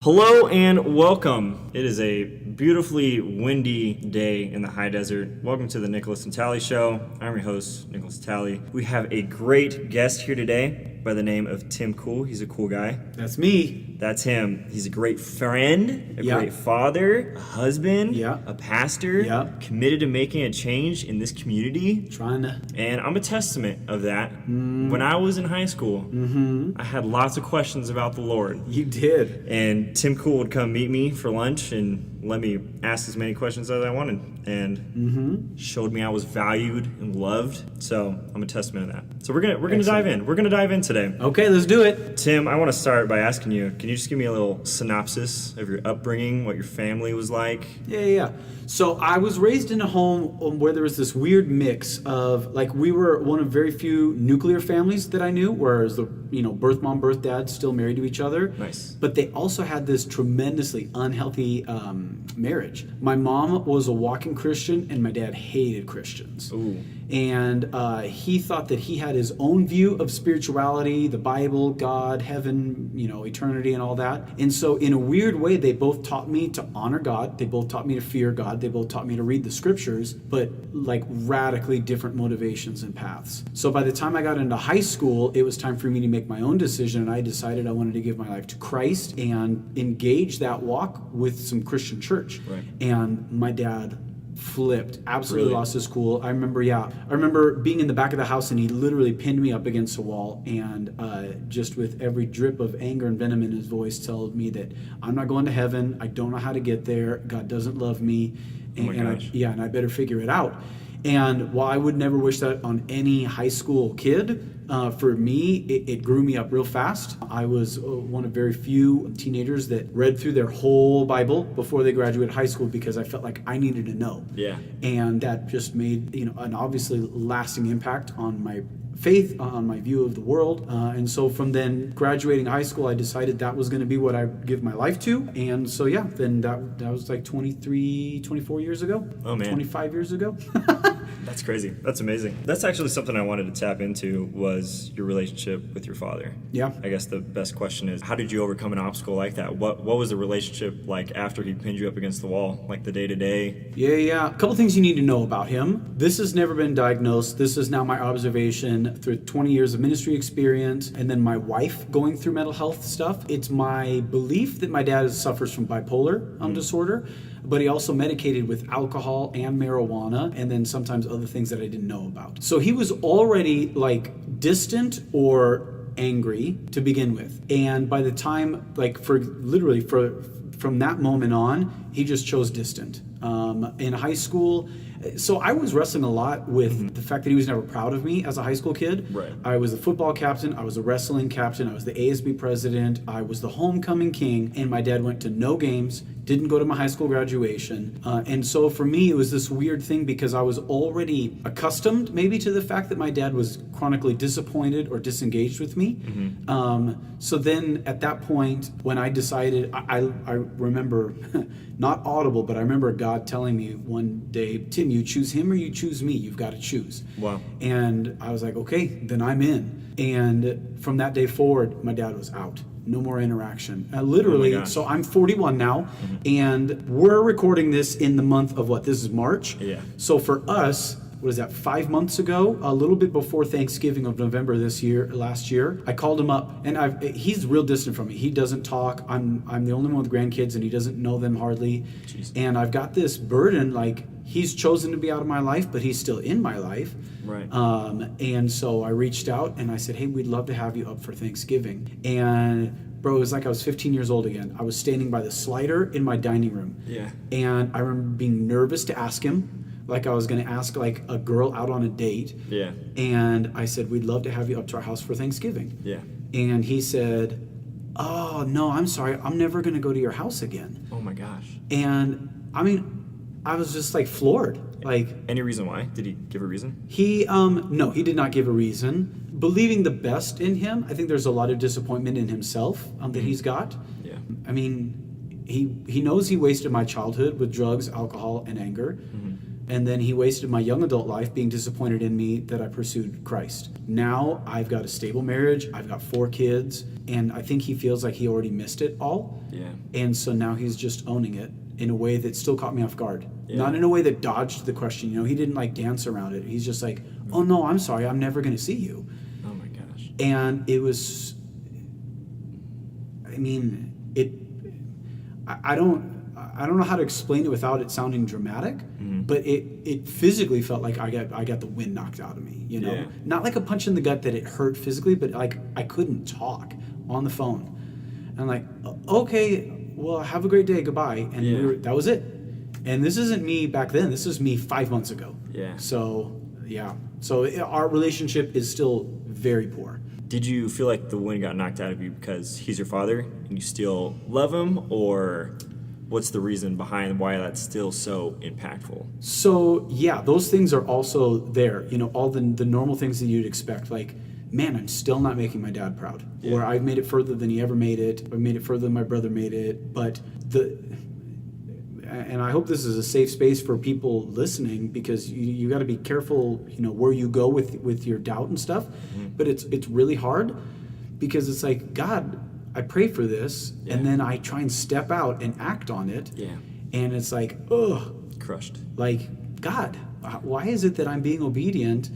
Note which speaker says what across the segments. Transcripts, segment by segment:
Speaker 1: Hello and welcome. It is a beautifully windy day in the high desert. Welcome to the Nickolas and Natali show. I'm your host, Nickolas and Natali. We have a great guest here today by the name of Tim Kuhl. He's a cool guy.
Speaker 2: That's me.
Speaker 1: That's him. He's a great friend, a great father, a husband, a pastor, committed to making a change in this community.
Speaker 2: Trying to.
Speaker 1: And I'm a testament of that. When I was in high school, I had lots of questions about the Lord.
Speaker 2: You did.
Speaker 1: And Tim Kuhl would come meet me for lunch and let me ask as many questions as I wanted, and showed me I was valued and loved. So I'm a testament of that. So we're gonna dive in. We're gonna dive in today.
Speaker 2: Okay, let's do it.
Speaker 1: Tim, I want to start by asking you, can you just give me a little synopsis of your upbringing, what your family was like?
Speaker 2: Yeah. So I was raised in a home where there was this weird mix of, like, we were one of very few nuclear families that I knew, whereas the birth mom, birth dad still married to each other.
Speaker 1: Nice.
Speaker 2: But they also had this tremendously unhealthy marriage. My mom was a walking Christian, and my dad hated Christians.
Speaker 1: Ooh.
Speaker 2: And he thought that he had his own view of spirituality, the Bible, God, heaven, eternity and all that. And so in a weird way, they both taught me to honor God. They both taught me to fear God. They both taught me to read the scriptures, but like radically different motivations and paths. So by the time I got into high school, it was time for me to make my own decision. And I decided I wanted to give my life to Christ and engage that walk with some Christian church.
Speaker 1: Right.
Speaker 2: And my dad flipped, absolutely lost his cool. I remember being in the back of the house, and he literally pinned me up against a wall, and just with every drip of anger and venom in his voice told me that I'm not going to heaven, I don't know how to get there, God doesn't love me, and I better figure it out. And while I would never wish that on any high school kid, for me, it grew me up real fast. I was one of very few teenagers that read through their whole Bible before they graduated high school because I felt like I needed to know.
Speaker 1: Yeah.
Speaker 2: And that just made, an obviously lasting impact on my faith, on my view of the world. And so from then graduating high school, I decided that was going to be what I give my life to. And so, then that was like 23, 24 years ago.
Speaker 1: Oh, man.
Speaker 2: 25 years ago.
Speaker 1: That's crazy. That's amazing. That's actually something I wanted to tap into was your relationship with your father.
Speaker 2: Yeah.
Speaker 1: I guess the best question is, how did you overcome an obstacle like that? What was the relationship like after he pinned you up against the wall, like the day-to-day?
Speaker 2: Yeah. A couple things you need to know about him. This has never been diagnosed. This is now my observation through 20 years of ministry experience, and then my wife going through mental health stuff. It's my belief that my dad suffers from bipolar disorder, but he also medicated with alcohol and marijuana, and then sometimes other things that I didn't know about. So he was already like distant or angry to begin with. And by the time, from that moment on, he just chose distant. In high school, so I was wrestling a lot with the fact that he was never proud of me as a high school kid.
Speaker 1: Right.
Speaker 2: I was the football captain, I was the wrestling captain, I was the ASB president, I was the homecoming king, and my dad went to no games, didn't go to my high school graduation. And so for me, it was this weird thing because I was already accustomed maybe to the fact that my dad was chronically disappointed or disengaged with me. So then at that point, when I decided, I remember, not audible, but I remember God telling me one day, Tim, you choose him or you choose me. You've got to choose.
Speaker 1: Wow.
Speaker 2: And I was like, okay, then I'm in. And from that day forward, my dad was out. No more interaction. Literally, so I'm 41 now, and we're recording this in the month of what? This is March?
Speaker 1: Yeah.
Speaker 2: So for us, what is that, 5 months ago, a little bit before Thanksgiving of November last year, I called him up, and he's real distant from me. He doesn't talk. I'm the only one with grandkids, and he doesn't know them hardly.
Speaker 1: Jeez.
Speaker 2: And I've got this burden, like, he's chosen to be out of my life, but he's still in my life.
Speaker 1: Right.
Speaker 2: And so I reached out, and I said, hey, we'd love to have you up for Thanksgiving. And bro, it was like I was 15 years old again. I was standing by the slider in my dining room.
Speaker 1: Yeah.
Speaker 2: And I remember being nervous to ask him, like I was going to ask like a girl out on a date.
Speaker 1: Yeah.
Speaker 2: And I said, we'd love to have you up to our house for Thanksgiving.
Speaker 1: Yeah.
Speaker 2: And he said, oh, no, I'm sorry. I'm never going to go to your house again.
Speaker 1: Oh my gosh.
Speaker 2: And I was just like floored. Like,
Speaker 1: any reason why? Did he give a reason?
Speaker 2: No, he did not give a reason. Believing the best in him, I think there's a lot of disappointment in himself that he's got.
Speaker 1: Yeah.
Speaker 2: He knows he wasted my childhood with drugs, alcohol, and anger. And then he wasted my young adult life being disappointed in me that I pursued Christ. Now I've got a stable marriage, I've got 4 kids, and I think he feels like he already missed it all.
Speaker 1: Yeah.
Speaker 2: And so now he's just owning it in a way that still caught me off guard.
Speaker 1: Yeah.
Speaker 2: Not in a way that dodged the question. You know, he didn't like dance around it. He's just like, oh no, I'm sorry, I'm never going to see you.
Speaker 1: Oh my gosh.
Speaker 2: And it was, I mean, I don't know how to explain it without it sounding dramatic, but it physically felt like I got the wind knocked out of me, you know?
Speaker 1: Yeah.
Speaker 2: Not like a punch in the gut that it hurt physically, but like I couldn't talk on the phone. And I'm like, okay, well, have a great day, goodbye. And that was it. And this isn't me back then. This is me 5 months ago.
Speaker 1: Yeah.
Speaker 2: So, yeah. So our relationship is still very poor.
Speaker 1: Did you feel like the wind got knocked out of you because he's your father and you still love him, or what's the reason behind why that's still so impactful?
Speaker 2: So, yeah, those things are also there. You know, all the normal things that you'd expect, like, man, I'm still not making my dad proud.
Speaker 1: Yeah.
Speaker 2: Or I've made it further than he ever made it. I made it further than my brother made it. But and I hope this is a safe space for people listening, because you got to be careful, you know, where you go with your doubt and stuff. But it's really hard, because it's like, God, I pray for this, and then I try and step out and act on it.
Speaker 1: Yeah.
Speaker 2: And it's like, ugh.
Speaker 1: Crushed.
Speaker 2: Like, God, why is it that I'm being obedient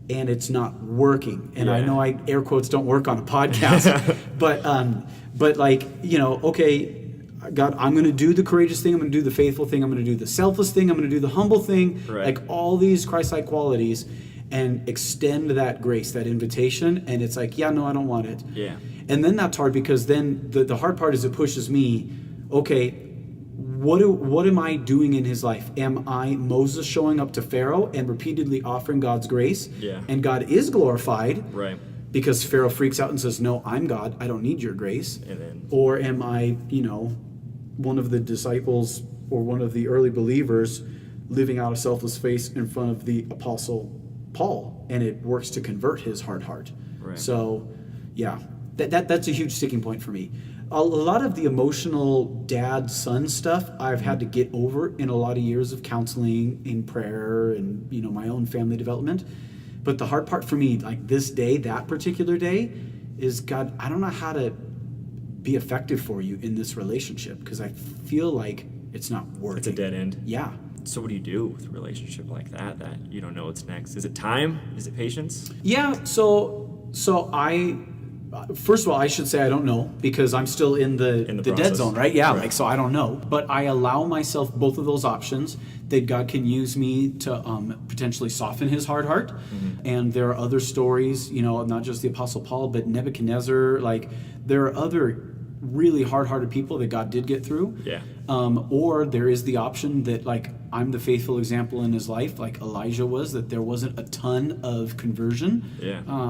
Speaker 2: and it's not working? And I know air quotes don't work on a podcast, but like, you know, okay, God, I'm going to do the courageous thing. I'm going to do the faithful thing. I'm going to do the selfless thing. I'm going to do the humble thing.
Speaker 1: Right.
Speaker 2: Like all these Christ-like qualities, and extend that grace, that invitation. And it's like, yeah, no, I don't want it.
Speaker 1: Yeah.
Speaker 2: And then that's hard, because then the hard part is it pushes me, okay, what am I doing in his life? Am I Moses showing up to Pharaoh and repeatedly offering God's grace?
Speaker 1: Yeah.
Speaker 2: And God is glorified.
Speaker 1: Right.
Speaker 2: Because Pharaoh freaks out and says, no, I'm God. I don't need your grace.
Speaker 1: And then,
Speaker 2: or am I, you know, one of the disciples or one of the early believers living out a selfless faith in front of the apostle Paul, and it works to convert his hard heart.
Speaker 1: Right.
Speaker 2: So, yeah, that's a huge sticking point for me. A lot of the emotional dad-son stuff I've had to get over in a lot of years of counseling, in prayer, and, you know, my own family development. But the hard part for me, like this day, that particular day, is, God, I don't know how to be effective for you in this relationship, because I feel like it's not working.
Speaker 1: it's a dead end.
Speaker 2: Yeah.
Speaker 1: So what do you do with a relationship like that you don't know what's next? Is it time? Is it patience?
Speaker 2: Yeah, so I, first of all, I should say I don't know, because I'm still in the dead
Speaker 1: process.
Speaker 2: zone, right? Yeah,
Speaker 1: Right.
Speaker 2: like, so I don't know. But I allow myself both of those options, that God can use me to potentially soften his hard heart. And there are other stories, you know, not just the Apostle Paul, but Nebuchadnezzar. Like, there are other really hard-hearted people that God did get through.
Speaker 1: Yeah.
Speaker 2: Or there is the option that, like, I'm the faithful example in his life, like Elijah was, that there wasn't a ton of conversion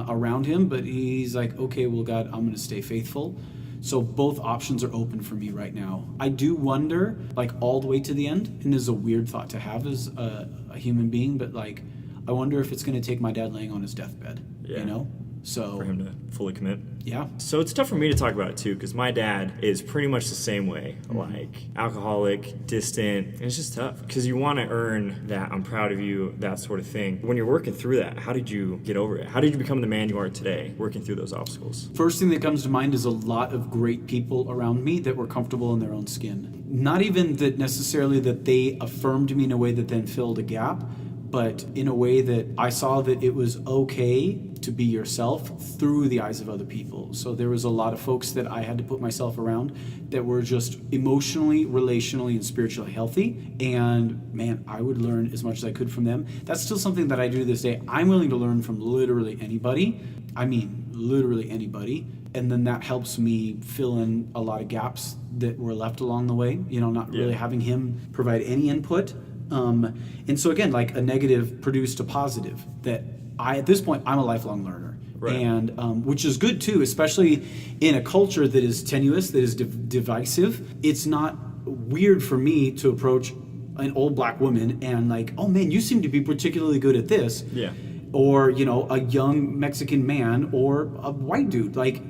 Speaker 2: around him, but he's like, okay, well, God, I'm going to stay faithful. So both options are open for me right now. I do wonder, like, all the way to the end, and this is a weird thought to have as a human being, but, like, I wonder if it's going to take my dad laying on his deathbed, you know? So
Speaker 1: For him to fully commit.
Speaker 2: Yeah.
Speaker 1: So it's tough for me to talk about it too, because my dad is pretty much the same way, like alcoholic, distant. And it's just tough because you want to earn that I'm proud of you, that sort of thing. When you're working through that, how did you get over it? How did you become the man you are today, working through those obstacles?
Speaker 2: First thing that comes to mind is a lot of great people around me that were comfortable in their own skin. Not even that necessarily that they affirmed me in a way that then filled a gap, but in a way that I saw that it was okay to be yourself through the eyes of other people. So there was a lot of folks that I had to put myself around that were just emotionally, relationally, and spiritually healthy. And man, I would learn as much as I could from them. That's still something that I do to this day. I'm willing to learn from literally anybody. I mean, literally anybody. And then that helps me fill in a lot of gaps that were left along the way, you know, not really having him provide any input. And so again, like a negative produced a positive, that at this point, I'm a lifelong learner. Right. And which is good too, especially in a culture that is tenuous, that is divisive. It's not weird for me to approach an old black woman and like, oh man, you seem to be particularly good at this.
Speaker 1: Yeah.
Speaker 2: Or, you know, a young Mexican man or a white dude. Like,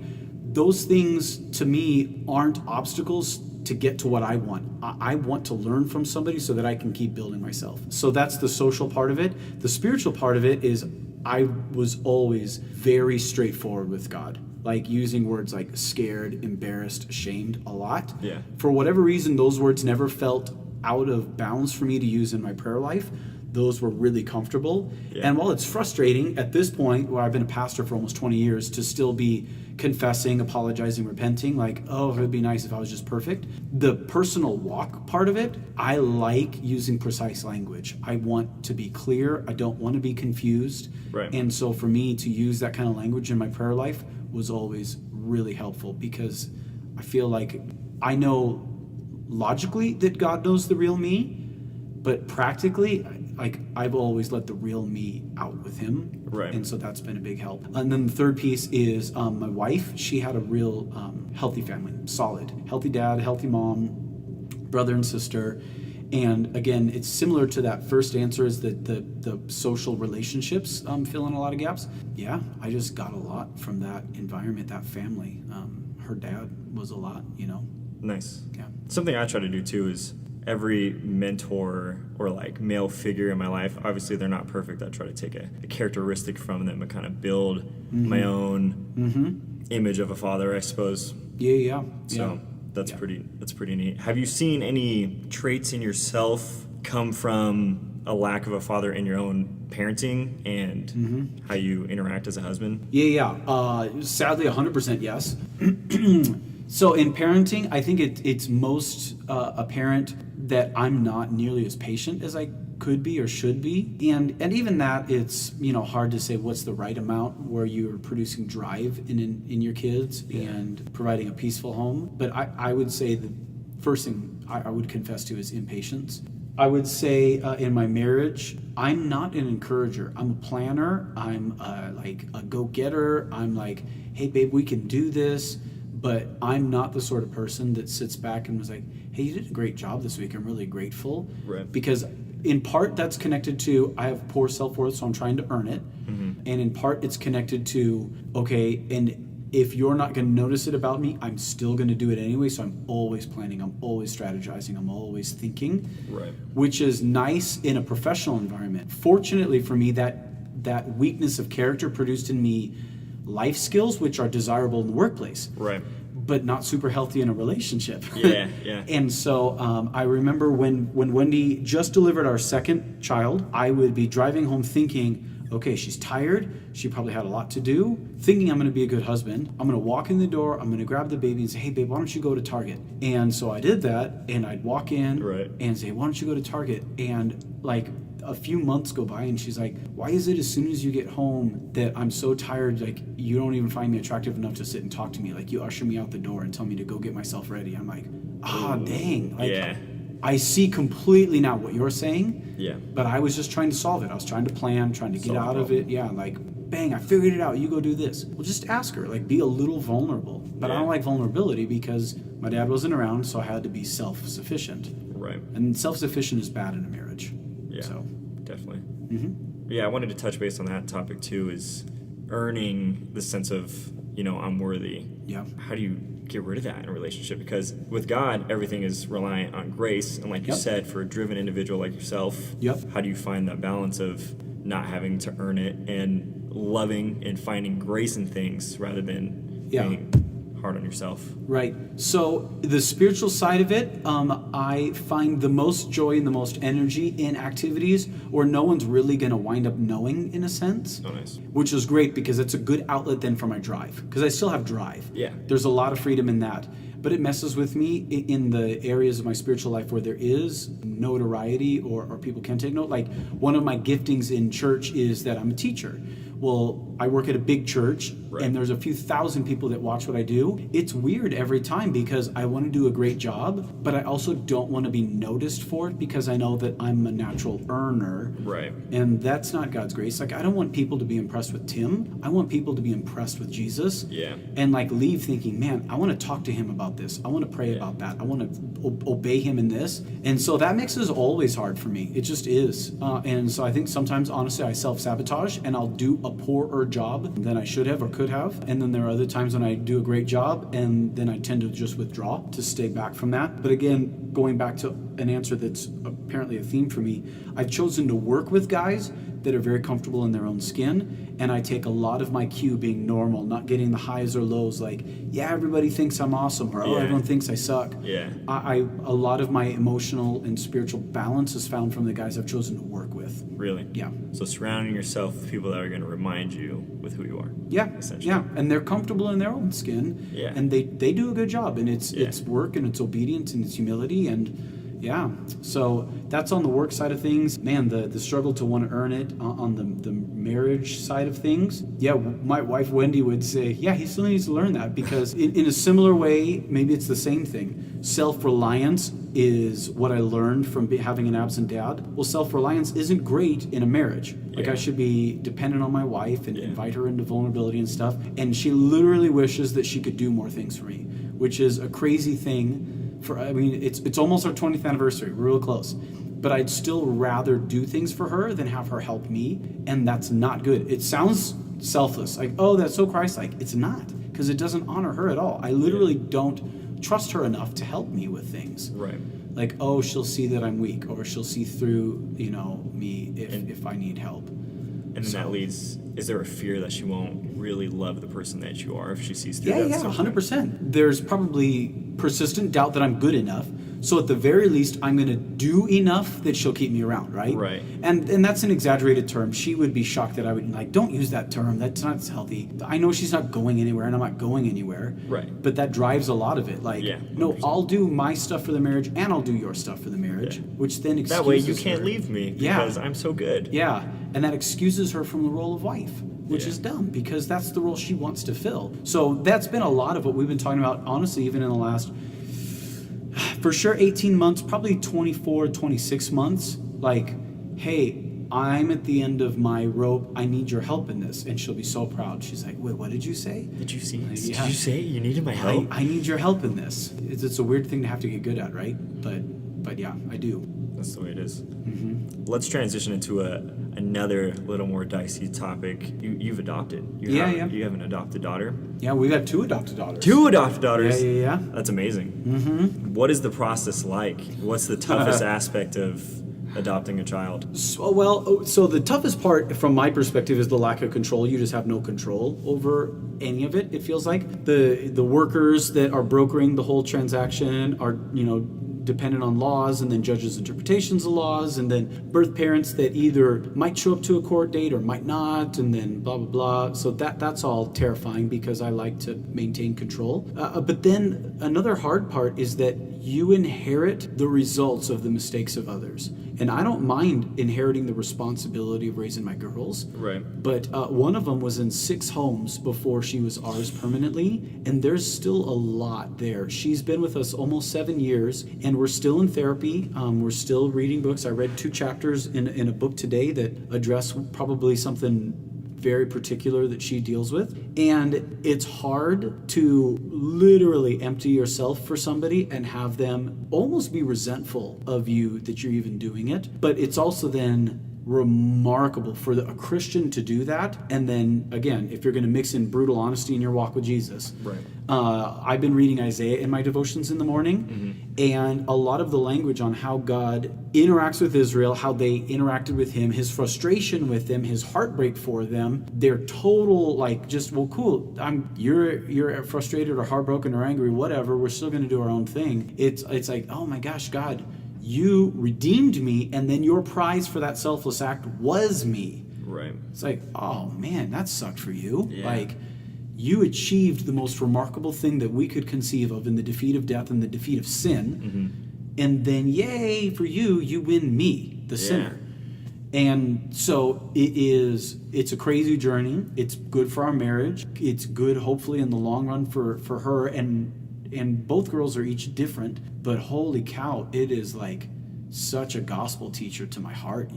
Speaker 2: those things to me aren't obstacles to get to what I want. I want to learn from somebody so that I can keep building myself. So that's the social part of it. The spiritual part of it is I was always very straightforward with God, like using words like scared, embarrassed, ashamed a lot.
Speaker 1: Yeah.
Speaker 2: For whatever reason, those words never felt out of bounds for me to use in my prayer life. Those were really comfortable. Yeah. And while it's frustrating at this point, where I've been a pastor for almost 20 years, to still be confessing, apologizing, repenting, like, oh, it would be nice if I was just perfect. The personal walk part of it, I like using precise language. I want to be clear. I don't want to be confused.
Speaker 1: Right.
Speaker 2: And so for me to use that kind of language in my prayer life was always really helpful, because I feel like I know logically that God knows the real me, but practically, like, I've always let the real me out with him.
Speaker 1: Right.
Speaker 2: And so that's been a big help. And then the third piece is my wife. She had a real healthy family, solid. Healthy dad, healthy mom, brother and sister. And again, it's similar to that first answer, is that the social relationships fill in a lot of gaps. Yeah, I just got a lot from that environment, that family. Her dad was a lot,
Speaker 1: Nice.
Speaker 2: Yeah.
Speaker 1: Something I try to do too is every mentor or like male figure in my life, obviously they're not perfect. I try to take a characteristic from them and kind of build my own image of a father, I suppose.
Speaker 2: Yeah.
Speaker 1: So that's pretty neat. Have you seen any traits in yourself come from a lack of a father in your own parenting and how you interact as a husband?
Speaker 2: Yeah. Sadly, 100% yes. So in parenting, I think it's most apparent that I'm not nearly as patient as I could be or should be. And even that, it's hard to say what's the right amount where you're producing drive in your kids and providing a peaceful home. But I would say the first thing I would confess to is impatience. I would say in my marriage, I'm not an encourager. I'm a planner. I'm like a go-getter. I'm like, hey, babe, we can do this. But I'm not the sort of person that sits back and was like, hey, you did a great job this week. I'm really grateful.
Speaker 1: Right.
Speaker 2: Because in part that's connected to I have poor self-worth, so I'm trying to earn it. And in part it's connected to, okay, and if you're not going to notice it about me, I'm still going to do it anyway. So I'm always planning. I'm always strategizing. I'm always thinking.
Speaker 1: Right.
Speaker 2: Which is nice in a professional environment. Fortunately for me, that weakness of character produced in me life skills which are desirable in the workplace,
Speaker 1: right,
Speaker 2: but not super healthy in a relationship.
Speaker 1: Yeah.
Speaker 2: And so I remember when Wendy just delivered our second child, I would be driving home thinking, okay, she's tired, she probably had a lot to do, thinking I'm going to be a good husband. I'm going to walk in the door, I'm going to grab the baby and say, hey babe, why don't you go to Target? And so I did that, and I'd walk in and say, why don't you go to Target? And like a few months go by and she's like, why is it as soon as you get home that I'm so tired, like you don't even find me attractive enough to sit and talk to me, like you usher me out the door and tell me to go get myself ready? I'm like, dang, like I see completely now what you're saying, but I was just trying to solve it. I was trying to plan, trying to get out of it. Like, bang, I figured it out, you go do this. Well, just ask her, like, be a little vulnerable. But I don't like vulnerability because my dad wasn't around, so I had to be self-sufficient.
Speaker 1: Right.
Speaker 2: And self-sufficient is bad in a marriage.
Speaker 1: Yeah,
Speaker 2: so
Speaker 1: definitely. Yeah, I wanted to touch base on that topic too, is earning the sense of, I'm worthy.
Speaker 2: Yeah.
Speaker 1: How do you get rid of that in a relationship? Because with God, everything is reliant on grace. And like you said, for a driven individual like yourself, how do you find that balance of not having to earn it and loving and finding grace in things rather than being hard on yourself? Right.
Speaker 2: So the spiritual side of it, I find the most joy and the most energy in activities where no one's really going to wind up knowing, in a sense.
Speaker 1: Oh, nice.
Speaker 2: Which is great because it's a good outlet then for my drive. Because I still have drive.
Speaker 1: Yeah.
Speaker 2: There's a lot of freedom in that. But it messes with me in the areas of my spiritual life where there is notoriety or people can take note. Like one of my giftings in church is that I'm a teacher. Well, I work at a big church, and there's a few thousand people that watch what I do. It's weird every time because I want to do a great job, but I also don't want to be noticed for it because I know that I'm a natural earner.
Speaker 1: Right.
Speaker 2: And that's not God's grace. Like, I don't want people to be impressed with Tim. I want people to be impressed with Jesus.
Speaker 1: Yeah.
Speaker 2: And like leave thinking, man, I want to talk to him about this. I want to pray about that. I want to obey him in this. And so that mix is always hard for me. It just is. And so I think sometimes, honestly, I self-sabotage and I'll do a poorer job than I should have or could have. And then there are other times when I do a great job and then I tend to just withdraw to stay back from that. But again, going back to an answer that's apparently a theme for me, I've chosen to work with guys that are very comfortable in their own skin, and I take a lot of my cue being normal, not getting the highs or lows like, yeah, everybody thinks I'm awesome, or everyone thinks I suck.
Speaker 1: Yeah.
Speaker 2: A lot of my emotional and spiritual balance is found from the guys I've chosen to work with.
Speaker 1: Really?
Speaker 2: Yeah.
Speaker 1: So surrounding yourself with people that are going to remind you with who you are.
Speaker 2: Yeah,
Speaker 1: essentially.
Speaker 2: yeah, and they're comfortable in their own skin, and they do a good job, and it's work, and it's obedience, and it's humility, and yeah, so that's on the work side of things. Man, the struggle to want to earn it on the marriage side of things. Yeah, my wife Wendy would say, yeah, he still needs to learn that, because in a similar way, maybe it's the same thing. Self-reliance is what I learned from having an absent dad. Well, self-reliance isn't great in a marriage. Like, I should be dependent on my wife and invite her into vulnerability and stuff. And she literally wishes that she could do more things for me, which is a crazy thing. It's almost our 20th anniversary. We're real close. But I'd still rather do things for her than have her help me. And that's not good. It sounds selfless. Like, oh, that's so Christ-like. It's not, because it doesn't honor her at all. I literally don't trust her enough to help me with things.
Speaker 1: Right.
Speaker 2: Like, oh, she'll see that I'm weak, or she'll see through, me if I need help.
Speaker 1: And then that leads, is there a fear that she won't really love the person that you are if she sees through that?
Speaker 2: Yeah, 100%. There's probably persistent doubt that I'm good enough. So at the very least, I'm going to do enough that she'll keep me around, right?
Speaker 1: Right.
Speaker 2: And that's an exaggerated term. She would be shocked that I would, don't use that term. That's not healthy. I know she's not going anywhere, and I'm not going anywhere.
Speaker 1: Right.
Speaker 2: But that drives a lot of it. No, I'll do my stuff for the marriage, and I'll do your stuff for the marriage, which then excuses
Speaker 1: that way you can't
Speaker 2: her.
Speaker 1: leave me because I'm so good.
Speaker 2: Yeah, and that excuses her from the role of wife, which is dumb, because that's the role she wants to fill. So that's been a lot of what we've been talking about, honestly, even in the last, for sure, 18 months, probably 24, 26 months. Like, hey, I'm at the end of my rope. I need your help in this. And she'll be so proud. She's like, wait, what did you say?
Speaker 1: Did you see? Did you say you needed my help?
Speaker 2: I need your help in this. It's a weird thing to have to get good at, right? But yeah, I do.
Speaker 1: That's the way it is.
Speaker 2: Mm-hmm.
Speaker 1: Let's transition into another little more dicey topic. You've adopted. You have an adopted daughter. Yeah,
Speaker 2: we got 2 adopted daughters.
Speaker 1: 2 adopted daughters?
Speaker 2: Yeah.
Speaker 1: That's amazing.
Speaker 2: Mm-hmm.
Speaker 1: What is the process like? What's the toughest aspect of adopting a child?
Speaker 2: So the toughest part from my perspective is the lack of control. You just have no control over any of it, it feels like. The workers that are brokering the whole transaction are, dependent on laws, and then judges' interpretations of laws, and then birth parents that either might show up to a court date or might not, and then blah, blah, blah. So that's all terrifying, because I like to maintain control. But then another hard part is that you inherit the results of the mistakes of others. And I don't mind inheriting the responsibility of raising my girls.
Speaker 1: Right.
Speaker 2: But one of them was in 6 homes before she was ours permanently, and there's still a lot there. She's been with us almost 7 years, and we're still in therapy. We're still reading books. I read 2 chapters in a book today that address probably something very particular that she deals with. And it's hard to literally empty yourself for somebody and have them almost be resentful of you that you're even doing it. But it's also then remarkable for a Christian to do that. And then again, if you're going to mix in brutal honesty in your walk with Jesus,
Speaker 1: right.
Speaker 2: I've been reading Isaiah in my devotions in the morning, and a lot of the language on how God interacts with Israel, how they interacted with him, his frustration with them, his heartbreak for them, their total cool. You're frustrated or heartbroken or angry, whatever. We're still going to do our own thing. It's like, oh my gosh, God, you redeemed me, and then your prize for that selfless act was me.
Speaker 1: Right.
Speaker 2: It's like, oh man, that sucked for you.
Speaker 1: Yeah.
Speaker 2: Like, you achieved the most remarkable thing that we could conceive of in the defeat of death and the defeat of sin. And then, yay, for you win me, the sinner. And so it's a crazy journey. It's good for our marriage. It's good, hopefully, in the long run for her. And both girls are each different, but holy cow, it is like such a gospel teacher to my heart,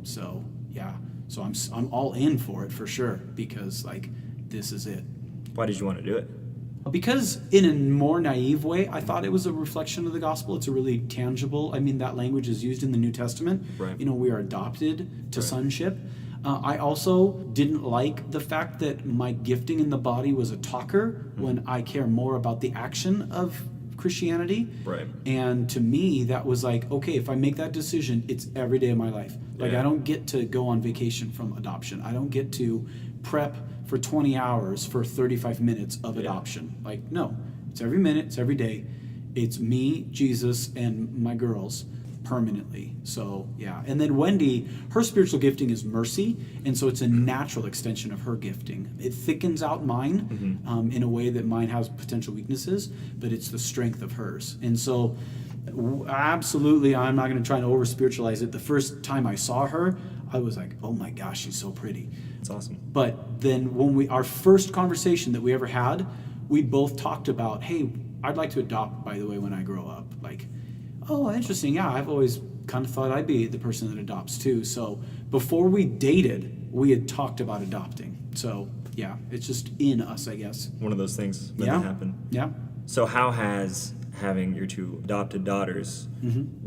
Speaker 2: So yeah, so I'm all in for it for sure, because this is it.
Speaker 1: Why did you want to do it?
Speaker 2: Because in a more naive way, I thought it was a reflection of the gospel. It's a really tangible, that language is used in the New Testament.
Speaker 1: Right.
Speaker 2: We are adopted to sonship. I also didn't like the fact that my gifting in the body was a talker when I care more about the action of Christianity.
Speaker 1: Right.
Speaker 2: And to me, that was like, okay, if I make that decision, it's every day of my life. Like, I don't get to go on vacation from adoption. I don't get to prep for 20 hours for 35 minutes of adoption. Like, no, it's every minute, it's every day. It's me, Jesus, and my girls permanently. So, yeah. And then Wendy, her spiritual gifting is mercy, and so it's a natural extension of her gifting. It thickens out mine in a way that mine has potential weaknesses, but it's the strength of hers. And so, absolutely, I'm not going to try and over-spiritualize it. The first time I saw her, I was like, oh my gosh, she's so pretty.
Speaker 1: It's awesome.
Speaker 2: But then when our first conversation that we ever had, we both talked about, hey, I'd like to adopt, by the way, when I grow up. Like, oh, interesting. Yeah, I've always kind of thought I'd be the person that adopts too. So before we dated, we had talked about adopting. So yeah, it's just in us, I guess.
Speaker 1: One of those things meant to happen.
Speaker 2: Yeah.
Speaker 1: So how has having your two adopted daughters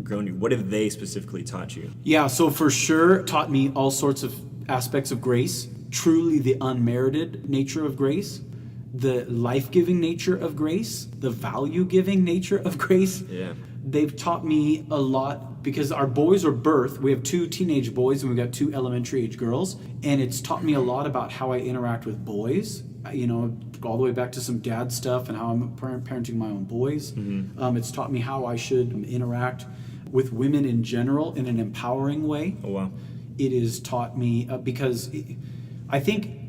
Speaker 1: grown you? What have they specifically taught you?
Speaker 2: Yeah, so for sure taught me all sorts of aspects of grace, truly the unmerited nature of grace, the life-giving nature of grace, the value-giving nature of grace.
Speaker 1: Yeah.
Speaker 2: They've taught me a lot because our boys are birthed. We have 2 teenage boys and we've got 2 elementary age girls. And it's taught me a lot about how I interact with boys, you know, all the way back to some dad stuff and how I'm parenting my own boys. It's taught me how I should interact with women in general in an empowering way.
Speaker 1: Oh, wow.
Speaker 2: It has taught me, because I think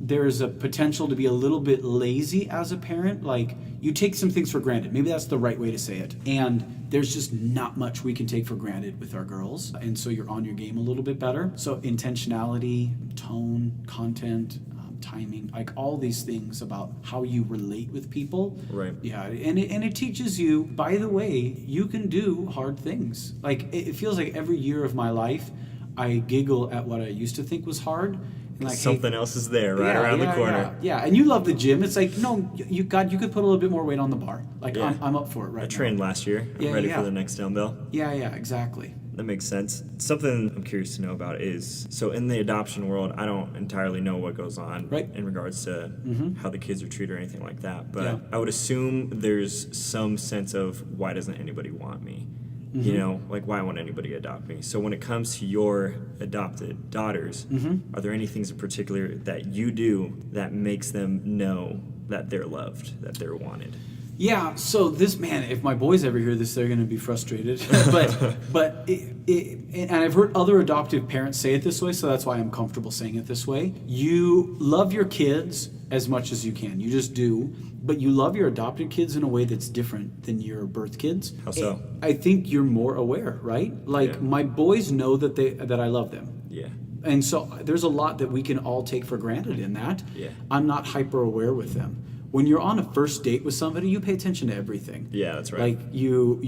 Speaker 2: there's a potential to be a little bit lazy as a parent. Like, you take some things for granted. Maybe that's the right way to say it. And there's just not much we can take for granted with our girls. And so you're on your game a little bit better. So intentionality, tone, content, timing, like all these things about how you relate with people.
Speaker 1: Right.
Speaker 2: Yeah, and it teaches you, by the way, you can do hard things. Like, it feels like every year of my life, I giggle at what I used to think was hard. Like,
Speaker 1: something else is there around the corner.
Speaker 2: Yeah, and you love the gym. It's like, no, you could put a little bit more weight on the bar. Like, I'm up for it right now.
Speaker 1: I trained last year. I'm ready for the next dumbbell.
Speaker 2: Yeah, exactly.
Speaker 1: That makes sense. Something I'm curious to know about is, so in the adoption world, I don't entirely know what goes on in regards to how the kids are treated or anything like that. But I would assume there's some sense of, why doesn't anybody want me? You know, like, why won't anybody adopt me? So when it comes to your adopted daughters, are there any things in particular that you do that makes them know that they're loved, that they're wanted?
Speaker 2: Yeah, so this, man, if my boys ever hear this, they're going to be frustrated. but and I've heard other adoptive parents say it this way, so that's why I'm comfortable saying it this way. You love your kids as much as you can. You just do. But you love your adopted kids in a way that's different than your birth kids.
Speaker 1: How so?
Speaker 2: I think you're more aware, right? Like, my boys know that I love them.
Speaker 1: Yeah.
Speaker 2: And so there's a lot that we can all take for granted in that.
Speaker 1: Yeah.
Speaker 2: I'm not hyper aware with them. When you're on a first date with somebody, you pay attention to everything.
Speaker 1: Yeah, that's right.
Speaker 2: Like, you're...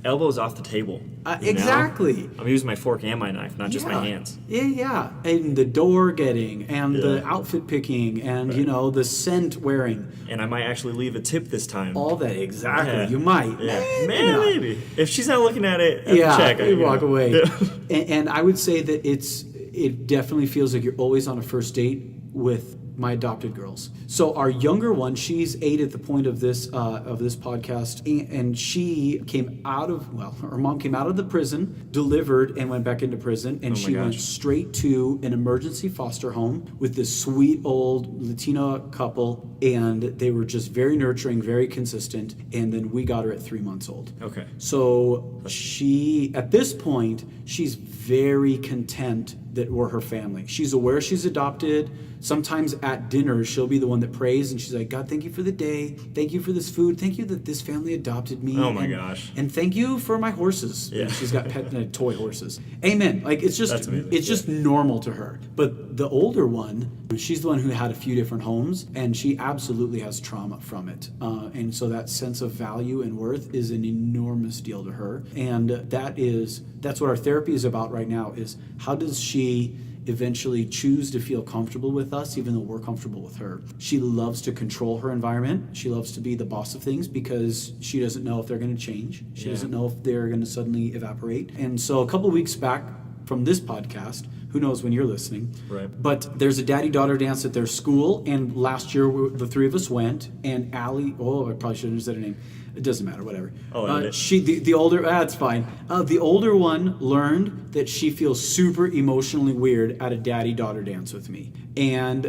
Speaker 1: elbows off the table.
Speaker 2: Exactly.
Speaker 1: I'm using my fork and my knife, not just my hands.
Speaker 2: Yeah. And the door getting, and the outfit picking, and, you know, the scent wearing.
Speaker 1: And I might actually leave a tip this time.
Speaker 2: All that, exactly. Yeah. You might.
Speaker 1: Yeah. Maybe. If she's not looking at it at the check,
Speaker 2: you walk away. And I would say that it definitely feels like you're always on a first date with my adopted girls. So our younger one, she's 8 at the point of this podcast, and she came out of, her mom came out of the prison, delivered, and went back into prison, and she went straight to an emergency foster home with this sweet old Latina couple, and they were just very nurturing, very consistent, and then we got her at 3 months old.
Speaker 1: Okay.
Speaker 2: So she, at this point, she's very content that we're her family. She's aware she's adopted. Sometimes at dinner, she'll be the one that prays, and she's like, God, thank you for the day. Thank you for this food. Thank you that this family adopted me.
Speaker 1: Oh, my gosh.
Speaker 2: And thank you for my horses. Yeah. She's got toy horses. Amen. Like, it's just just normal to her. But the older one, she's the one who had a few different homes, and she absolutely has trauma from it. And so that sense of value and worth is an enormous deal to her. And that's what our therapy is about right now, is how does she eventually choose to feel comfortable with us, even though we're comfortable with her. She loves to control her environment. She loves to be the boss of things because she doesn't know if they're going to change. She doesn't know if they're going to suddenly evaporate. And so a couple of weeks back from this podcast, Who knows when you're listening?
Speaker 1: Right.
Speaker 2: But there's a daddy-daughter dance at their school, and last year the three of us went, and Allie, I probably shouldn't have said her name. It doesn't matter, whatever. The older, it's fine. The older one learned that she feels super emotionally weird at a daddy-daughter dance with me.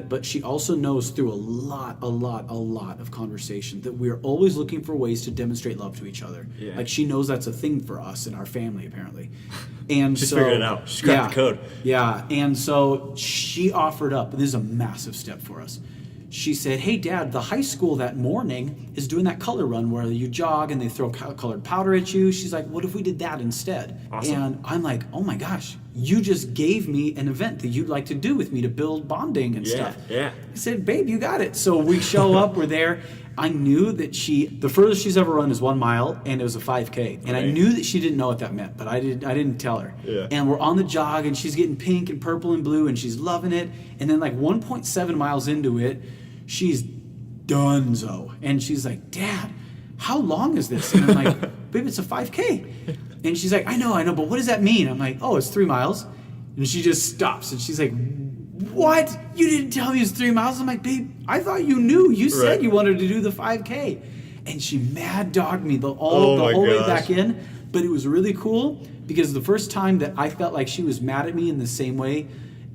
Speaker 2: But she also knows through a lot of conversation that we're always looking for ways to demonstrate love to each other.
Speaker 1: Yeah.
Speaker 2: Like, she knows that's a thing for us in our family, apparently. And
Speaker 1: She's figured it out. She's cracked the code.
Speaker 2: Yeah, and so she offered up, and this is a massive step for us. She said, hey, Dad, the high school that morning is doing that color run where you jog and they throw colored powder at you. She's like, what if we did that instead?
Speaker 1: Awesome.
Speaker 2: And I'm like, oh my gosh, you just gave me an event that you'd like to do with me to build bonding and stuff.
Speaker 1: Yeah.
Speaker 2: I said, babe, you got it. So we show up, we're there. I knew that the furthest she's ever run is 1 mile, and it was a 5K. And I knew that she didn't know what that meant, but I didn't tell her.
Speaker 1: Yeah.
Speaker 2: And we're on the jog, and she's getting pink and purple and blue, and she's loving it. And then like 1.7 miles into it, she's donezo. And she's like, Dad, how long is this? And I'm like, babe, it's a 5K. And she's like, I know, but what does that mean? I'm like, oh, it's 3 miles. And she just stops, and she's like, what? You didn't tell me it was 3 miles? I'm like, babe, I thought you knew. You said you wanted to do the 5K. And she mad dogged me the whole way back in. But it was really cool because the first time that I felt like she was mad at me in the same way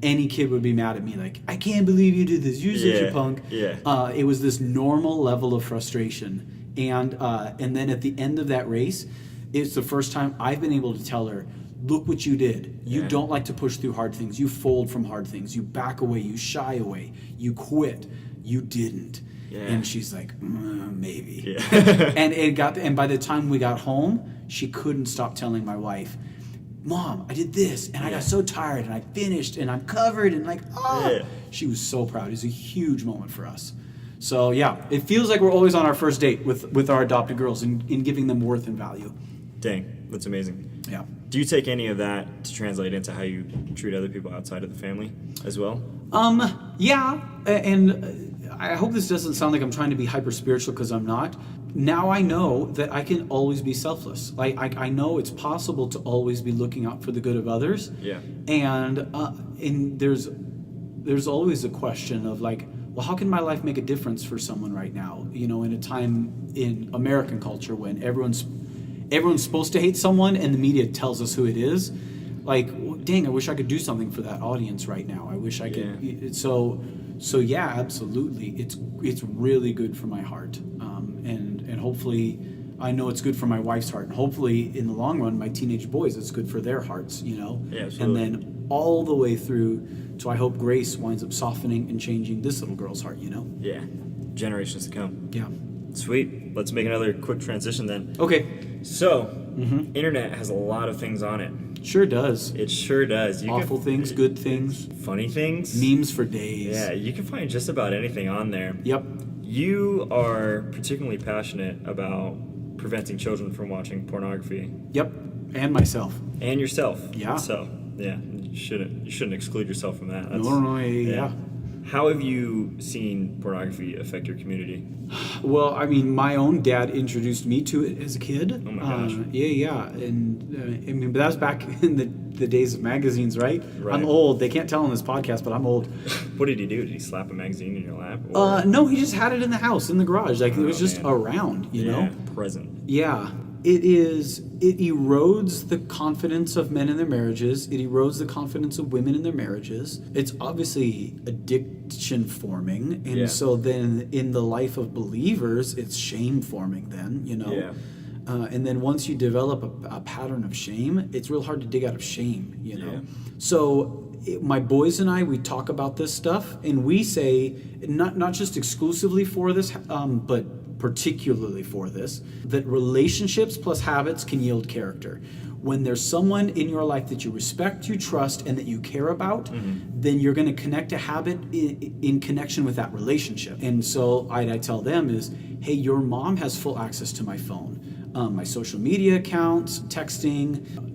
Speaker 2: any kid would be mad at me. Like, I can't believe you did this. You're such a punk.
Speaker 1: Yeah.
Speaker 2: It was this normal level of frustration. And then at the end of that race, it's the first time I've been able to tell her, look what you did. You don't like to push through hard things. You fold from hard things. You back away. You shy away. You quit. You didn't. Yeah. And she's like, maybe. Yeah. and by the time we got home, she couldn't stop telling my wife, Mom, I did this, and I got so tired, and I finished, and I'm covered, and like, She was so proud. It was a huge moment for us. So yeah, it feels like we're always on our first date with our adopted girls in giving them worth and value.
Speaker 1: Dang, that's amazing.
Speaker 2: Yeah.
Speaker 1: Do you take any of that to translate into how you treat other people outside of the family as well?
Speaker 2: Yeah, and I hope this doesn't sound like I'm trying to be hyper spiritual, because I'm not. Now I know that I can always be selfless. Like I know it's possible to always be looking out for the good of others.
Speaker 1: Yeah.
Speaker 2: And there's always a question of like, well, how can my life make a difference for someone right now? You know, in a time in American culture when everyone's supposed to hate someone and the media tells us who it is. Like, well, dang, I wish I could do something for that audience right now. I wish I could. Yeah. So yeah, absolutely. It's really good for my heart. And hopefully, I know it's good for my wife's heart. And hopefully, in the long run, my teenage boys, it's good for their hearts, you know?
Speaker 1: Yeah, absolutely.
Speaker 2: And then all the way through, so I hope Grace winds up softening and changing this little girl's heart, you know?
Speaker 1: Yeah. Generations to come.
Speaker 2: Yeah.
Speaker 1: Sweet. Let's make another quick transition then.
Speaker 2: Okay.
Speaker 1: So, internet has a lot of things on it.
Speaker 2: Sure does.
Speaker 1: It sure does.
Speaker 2: Awful things, good things.
Speaker 1: Funny things.
Speaker 2: Memes for days.
Speaker 1: Yeah, you can find just about anything on there.
Speaker 2: Yep.
Speaker 1: You are particularly passionate about preventing children from watching pornography.
Speaker 2: Yep. And myself.
Speaker 1: And yourself.
Speaker 2: Yeah.
Speaker 1: So, yeah, you shouldn't exclude yourself from that.
Speaker 2: No, yeah.
Speaker 1: How have you seen pornography affect your community?
Speaker 2: Well, I mean, my own dad introduced me to it as a kid.
Speaker 1: Oh my gosh.
Speaker 2: Yeah. And but that was back in the days of magazines, right? I'm old. They can't tell on this podcast, but I'm old.
Speaker 1: What did he do? Did he slap a magazine in your lap?
Speaker 2: No, he just had it in the house, in the garage. Like, it was just around, you know?
Speaker 1: Present.
Speaker 2: Yeah. It erodes the confidence of men in their marriages. It erodes the confidence of women in their marriages. It's obviously addiction forming. And so then in the life of believers, it's shame forming then, you know? Yeah. And then once you develop a pattern of shame, it's real hard to dig out of shame, you know? Yeah. So my boys and I, we talk about this stuff, and we say, not just exclusively for this, but particularly for this, that relationships plus habits can yield character. When there's someone in your life that you respect, you trust, and that you care about, then you're going to connect a habit in connection with that relationship. And so I tell them is, hey, your mom has full access to my phone, my social media accounts, texting.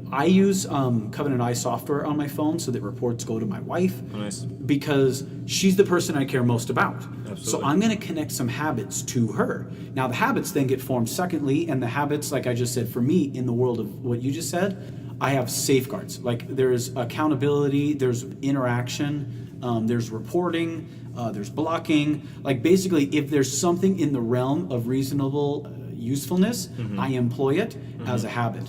Speaker 2: I use Kuhl and I software on my phone so that reports go to my wife.
Speaker 1: Oh, nice.
Speaker 2: Because she's the person I care most about.
Speaker 1: Absolutely.
Speaker 2: So I'm going to connect some habits to her. Now the habits then get formed secondly, and the habits, like I just said, for me in the world of what you just said, I have safeguards. Like there's accountability, there's interaction, there's reporting, there's blocking. Like basically, if there's something in the realm of reasonable usefulness, I employ it as a habit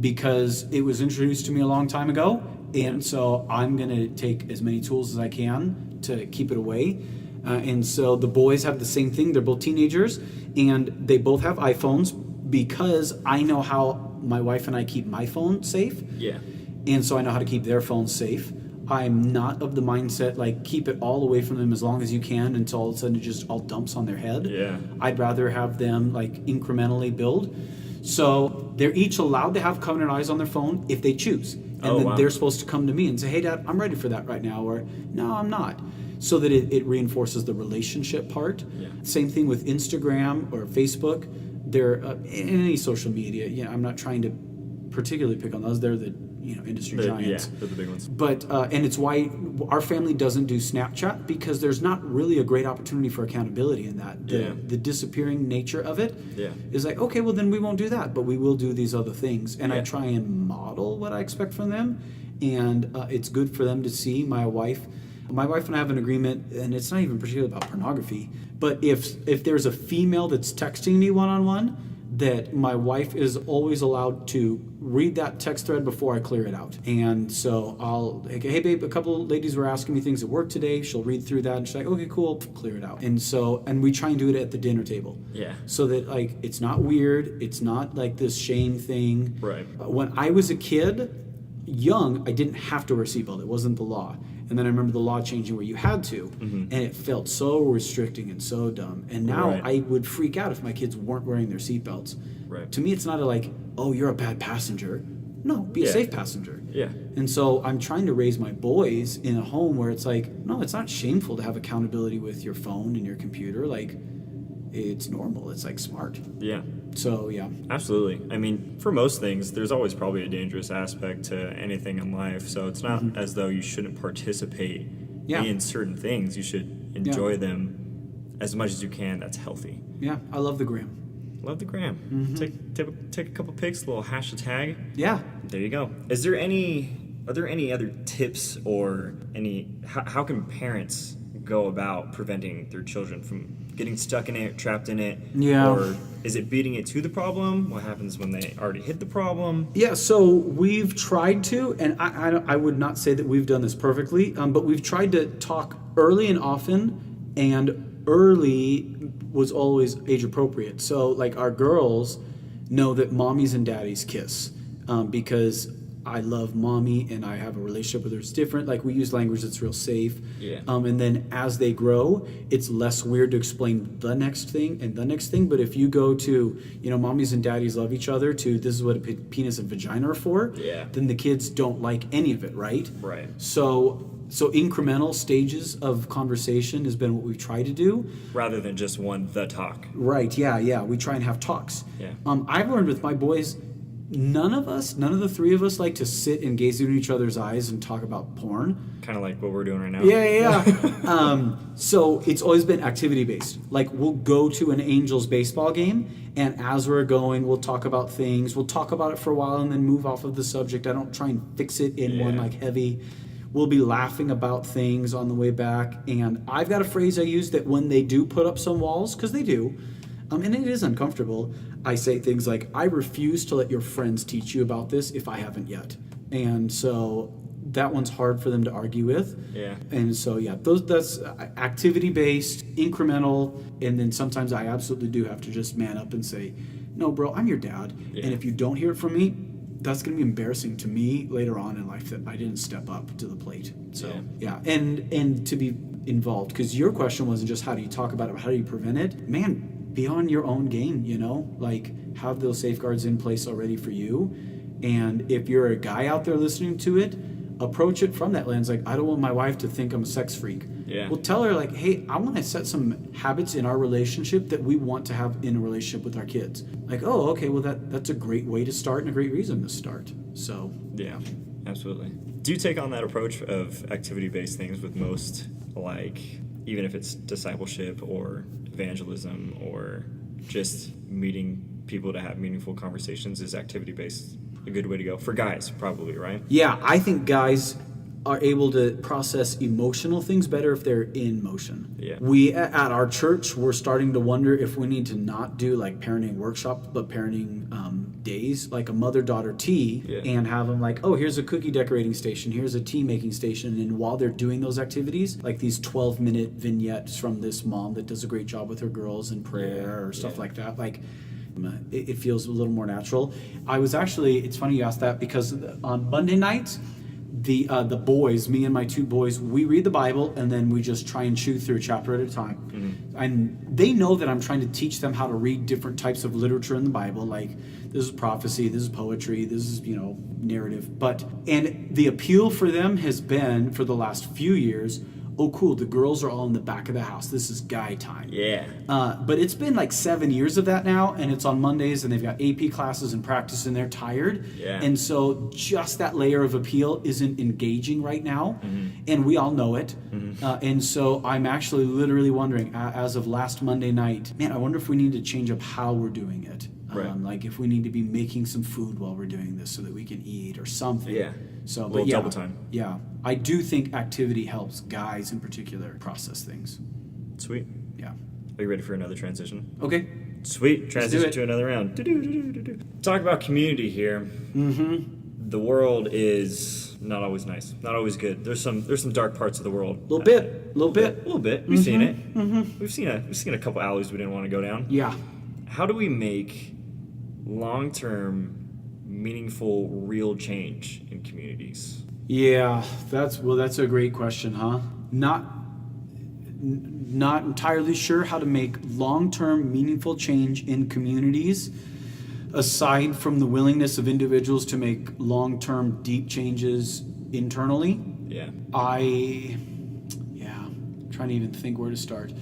Speaker 2: because it was introduced to me a long time ago. And so I'm going to take as many tools as I can to keep it away. And so the boys have the same thing. They're both teenagers, and they both have iPhones because I know how my wife and I keep my phone safe.
Speaker 1: Yeah.
Speaker 2: And so I know how to keep their phones safe. I'm not of the mindset, like, keep it all away from them as long as you can until all of a sudden it just all dumps on their head.
Speaker 1: Yeah.
Speaker 2: I'd rather have them, like, incrementally build. So they're each allowed to have covenant eyes on their phone if they choose. And then they're supposed to come to me and say, hey, Dad, I'm ready for that right now. Or, no, I'm not. So that it reinforces the relationship part.
Speaker 1: Yeah.
Speaker 2: Same thing with Instagram or Facebook. They're any social media. You know, I'm not trying to particularly pick on those. They're the industry giants.
Speaker 1: Yeah, they're the big ones.
Speaker 2: But and it's why our family doesn't do Snapchat, because there's not really a great opportunity for accountability in that. The disappearing nature of it is like, okay, well then we won't do that, but we will do these other things. And I try and model what I expect from them, and it's good for them to see. My wife and I have an agreement, and it's not even particularly about pornography, but if there's a female that's texting me one-on-one, that my wife is always allowed to read that text thread before I clear it out. And so I'll, like, hey babe, a couple ladies were asking me things at work today. She'll read through that and she's like, okay, cool, clear it out. And we try and do it at the dinner table. Yeah. So that, like, it's not weird. It's not like this shame thing. Right. When I was a kid, young, I didn't have to wear a seatbelt. It wasn't the law. And then I remember the law changing where you had to, and it felt so restricting and so dumb. And now I would freak out if my kids weren't wearing their seatbelts. Right. To me, it's not oh, you're a bad passenger. No, be a safe passenger. Yeah. And so I'm trying to raise my boys in a home where it's like, no, it's not shameful to have accountability with your phone and your computer. Like, it's normal. It's like smart. Yeah. So, yeah. Absolutely. I mean, for most things, there's always probably a dangerous aspect to anything in life. So it's not as though you shouldn't participate in certain things. You should enjoy them as much as you can. That's healthy. Yeah. I love the gram. Love the gram. Take a couple pics, a little hashtag. Yeah. There you go. Are there any other tips or how can parents go about preventing their children from getting stuck in it, trapped in it? Yeah. Or is it beating it to the problem? What happens when they already hit the problem? Yeah, so we've tried to, and I would not say that we've done this perfectly, but we've tried to talk early and often, and early was always age appropriate. So, like, our girls know that mommies and daddies kiss, because I love mommy and I have a relationship with her. It's different. Like, we use language that's real safe. Yeah. And then as they grow, it's less weird to explain the next thing and the next thing. But if you go to, mommies and daddies love each other, to this is what a penis and vagina are for, then the kids don't like any of it, right? Right. So incremental stages of conversation has been what we've tried to do. Rather than just the talk. Right, yeah. We try and have talks. Yeah. I've learned with my boys, none of the three of us like to sit and gaze into each other's eyes and talk about porn. Kind of like what we're doing right now. Yeah. So it's always been activity-based. Like, we'll go to an Angels baseball game, and as we're going, we'll talk about things. We'll talk about it for a while and then move off of the subject. I don't try and fix it in one, heavy. We'll be laughing about things on the way back. And I've got a phrase I use that when they do put up some walls, because they do, and it is uncomfortable, I say things like, I refuse to let your friends teach you about this if I haven't yet. And so that one's hard for them to argue with. Yeah. And so, that's activity-based, incremental, and then sometimes I absolutely do have to just man up and say, no, bro, I'm your dad. Yeah. And if you don't hear it from me, that's going to be embarrassing to me later on in life that I didn't step up to the plate. So, and to be involved, because your question wasn't just how do you talk about it, but how do you prevent it? Man, be on your own game, like, have those safeguards in place already for you. And if you're a guy out there listening to it, approach it from that lens. Like, I don't want my wife to think I'm a sex freak. Yeah. Well, tell her, like, hey, I want to set some habits in our relationship that we want to have in a relationship with our kids. Like, oh, okay, well, that's a great way to start and a great reason to start. So, yeah, absolutely. Do you take on that approach of activity-based things with most, like, even if it's discipleship or evangelism or just meeting people to have meaningful conversations? Is activity-based
Speaker 1: a good way to go for guys, probably, right?
Speaker 2: Yeah, I think guys are able to process emotional things better if they're in motion.
Speaker 1: Yeah.
Speaker 2: We at our church, we're starting to wonder if we need to not do like parenting workshops, but parenting days, like a mother-daughter tea, and have them like, oh, here's a cookie decorating station, here's a tea making station, and while they're doing those activities, like these 12-minute vignettes from this mom that does a great job with her girls in prayer or stuff like that, like it feels a little more natural. I was actually, it's funny you asked that, because on Monday nights, the boys, me and my two boys, we read the Bible and then we just try and chew through a chapter at a time. Mm-hmm. And they know that I'm trying to teach them how to read different types of literature in the Bible. Like, this is prophecy, this is poetry, this is, narrative. And the appeal for them has been, for the last few years, oh, cool, the girls are all in the back of the house. This is guy time.
Speaker 1: Yeah.
Speaker 2: But it's been like 7 years of that now, and it's on Mondays, and they've got AP classes and practice, and they're tired.
Speaker 1: Yeah.
Speaker 2: And so just that layer of appeal isn't engaging right now, and we all know it. And so I'm actually literally wondering, as of last Monday night, man, I wonder if we need to change up how we're doing it.
Speaker 1: Right.
Speaker 2: Like if we need to be making some food while we're doing this so that we can eat or something.
Speaker 1: Yeah.
Speaker 2: So,
Speaker 1: a little double time.
Speaker 2: Yeah. I do think activity helps guys in particular process things.
Speaker 1: Sweet.
Speaker 2: Yeah.
Speaker 1: Are you ready for another transition?
Speaker 2: Okay.
Speaker 1: Sweet. Transition to another round. Talk about community here. Mm-hmm. The world is not always nice, not always good. There's some dark parts of the world.
Speaker 2: A little bit.
Speaker 1: We've seen it. Mm-hmm. We've seen a couple alleys we didn't want to go down.
Speaker 2: Yeah.
Speaker 1: How do we make long-term, meaningful, real change in communities?
Speaker 2: Yeah, that's a great question, huh? Not entirely sure how to make long-term, meaningful change in communities, aside from the willingness of individuals to make long-term, deep changes internally.
Speaker 1: Yeah.
Speaker 2: Trying to even think where to start.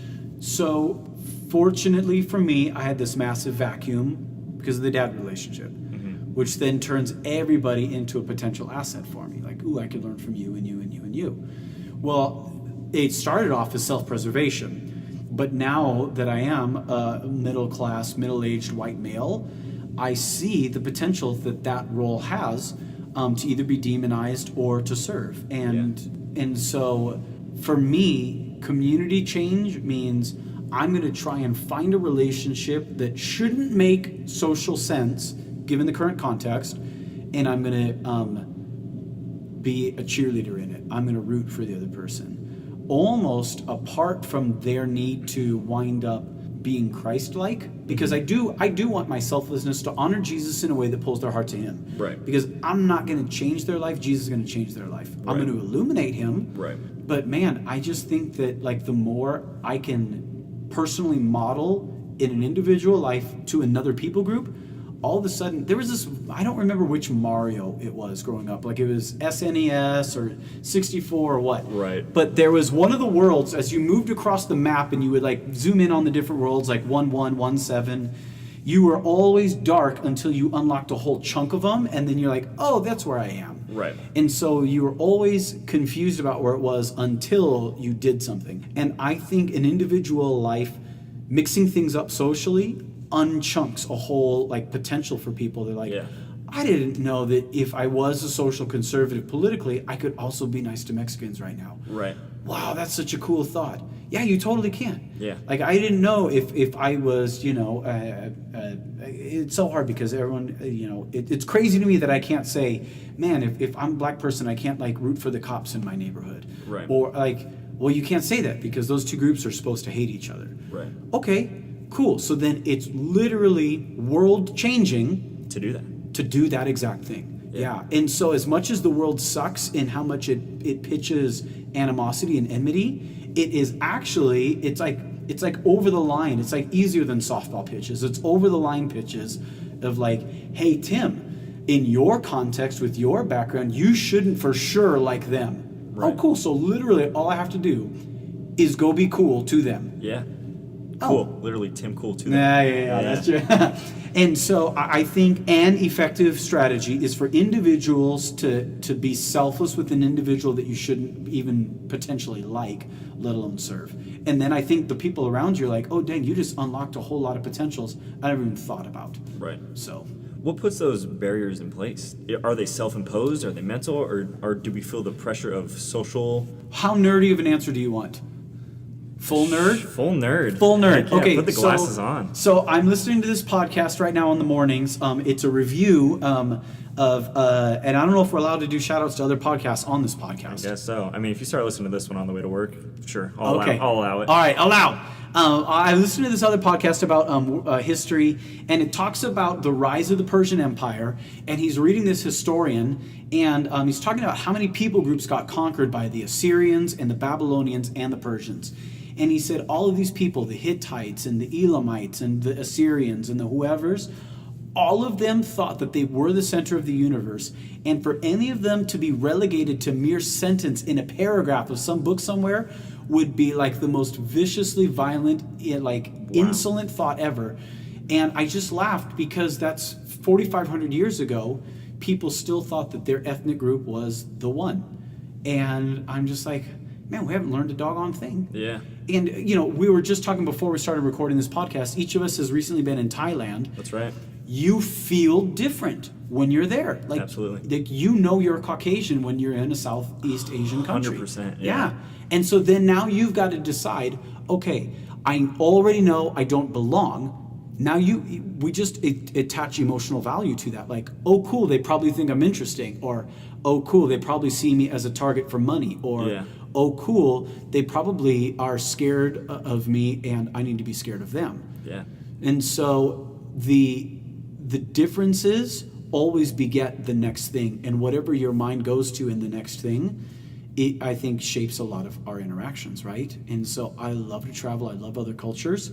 Speaker 2: So, fortunately for me, I had this massive vacuum because of the dad relationship, which then turns everybody into a potential asset for me. Like, ooh, I could learn from you and you and you and you. Well, it started off as self-preservation, but now that I am a middle-class, middle-aged white male, I see the potential that role has to either be demonized or to serve. And so for me, community change means I'm going to try and find a relationship that shouldn't make social sense given the current context, and I'm going to be a cheerleader in it. I'm going to root for the other person, almost apart from their need to wind up being Christ-like, because I do want my selflessness to honor Jesus in a way that pulls their heart to Him.
Speaker 1: Right.
Speaker 2: Because I'm not going to change their life. Jesus is going to change their life.
Speaker 1: Right.
Speaker 2: I'm going to illuminate Him.
Speaker 1: Right.
Speaker 2: But man, I just think that like the more I can personally model in an individual life to another people group, all of a sudden there was this, I don't remember which Mario it was growing up, like it was SNES or 64 or what,
Speaker 1: right?
Speaker 2: But there was one of the worlds, as you moved across the map and you would like zoom in on the different worlds, like 1-1-1-7, you were always dark until you unlocked a whole chunk of them, and then you're like, oh, that's where I am.
Speaker 1: Right.
Speaker 2: And so you were always confused about where it was until you did something. And I think an individual life, mixing things up socially, unchunks a whole like potential for people. They're like, I didn't know that if I was a social conservative politically, I could also be nice to Mexicans right now. Right. Wow, that's such a cool thought. Yeah, you totally can. Yeah. Like I didn't know if I was, it's so hard because everyone, it's crazy to me that I can't say, man, if I'm a black person, I can't like root for the cops in my neighborhood. Right. Or like, well, you can't say that because those two groups are supposed to hate each other. Right. Okay, cool. So then it's literally world changing
Speaker 1: to do that.
Speaker 2: To do that exact thing. Yeah. And so as much as the world sucks in how much it pitches animosity and enmity, it is actually, it's like over the line. It's like easier than softball pitches. It's over the line pitches of like, hey, Tim, in your context with your background, you shouldn't for sure like them. Right. Oh, cool. So literally all I have to do is go be cool to them. Yeah. Cool. Literally Tim Cool to them. Yeah. That's true. And so I think an effective strategy is for individuals to be selfless with an individual that you shouldn't even potentially like, let alone serve. And then I think the people around you are like, oh, dang, you just unlocked a whole lot of potentials I never even thought about. Right. So.
Speaker 1: What puts those barriers in place? Are they self-imposed? Are they mental? Or do we feel the pressure of social?
Speaker 2: How nerdy of an answer do you want? Full nerd?
Speaker 1: Full nerd.
Speaker 2: Full nerd.
Speaker 1: Heck yeah,
Speaker 2: Okay.
Speaker 1: Put the glasses on.
Speaker 2: So I'm listening to this podcast right now in the mornings. It's a review and I don't know if we're allowed to do shout outs to other podcasts on this podcast.
Speaker 1: I guess so. I mean, if you start listening to this one on the way to work, sure. I'll allow it.
Speaker 2: All right, allow. I listened to this other podcast about history, and it talks about the rise of the Persian Empire, and he's reading this historian, and he's talking about how many people groups got conquered by the Assyrians and the Babylonians and the Persians. And he said all of these people, the Hittites and the Elamites and the Assyrians and the whoever's, all of them thought that they were the center of the universe, and for any of them to be relegated to mere sentence in a paragraph of some book somewhere would be like the most viciously violent, insolent thought ever. And I just laughed because that's 4,500 years ago, people still thought that their ethnic group was the one. And I'm just like, man, we haven't learned a doggone thing.
Speaker 1: Yeah.
Speaker 2: And, we were just talking before we started recording this podcast, each of us has recently been in Thailand.
Speaker 1: That's right.
Speaker 2: You feel different when you're there.
Speaker 1: Absolutely.
Speaker 2: You're Caucasian when you're in a Southeast Asian country.
Speaker 1: 100%.
Speaker 2: Yeah. And so then now you've got to decide, okay, I already know I don't belong. Now we just attach emotional value to that. Like, oh, cool, they probably think I'm interesting. Or, oh, cool, they probably see me as a target for money. Or, oh, cool, they probably are scared of me and I need to be scared of them.
Speaker 1: Yeah.
Speaker 2: And so the differences always beget the next thing. And whatever your mind goes to in the next thing, it, I think, shapes a lot of our interactions, right? And so I love to travel. I love other cultures.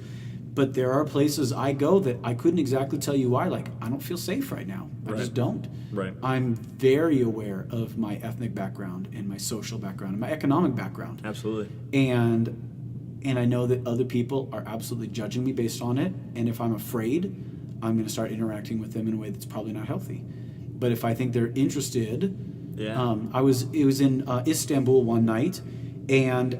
Speaker 2: But there are places I go that I couldn't exactly tell you why. Like, I don't feel safe right now. I just don't.
Speaker 1: Right.
Speaker 2: I'm very aware of my ethnic background and my social background and my economic background.
Speaker 1: Absolutely.
Speaker 2: And I know that other people are absolutely judging me based on it. And if I'm afraid, I'm going to start interacting with them in a way that's probably not healthy. But if I think they're interested... Yeah. It was in Istanbul one night, and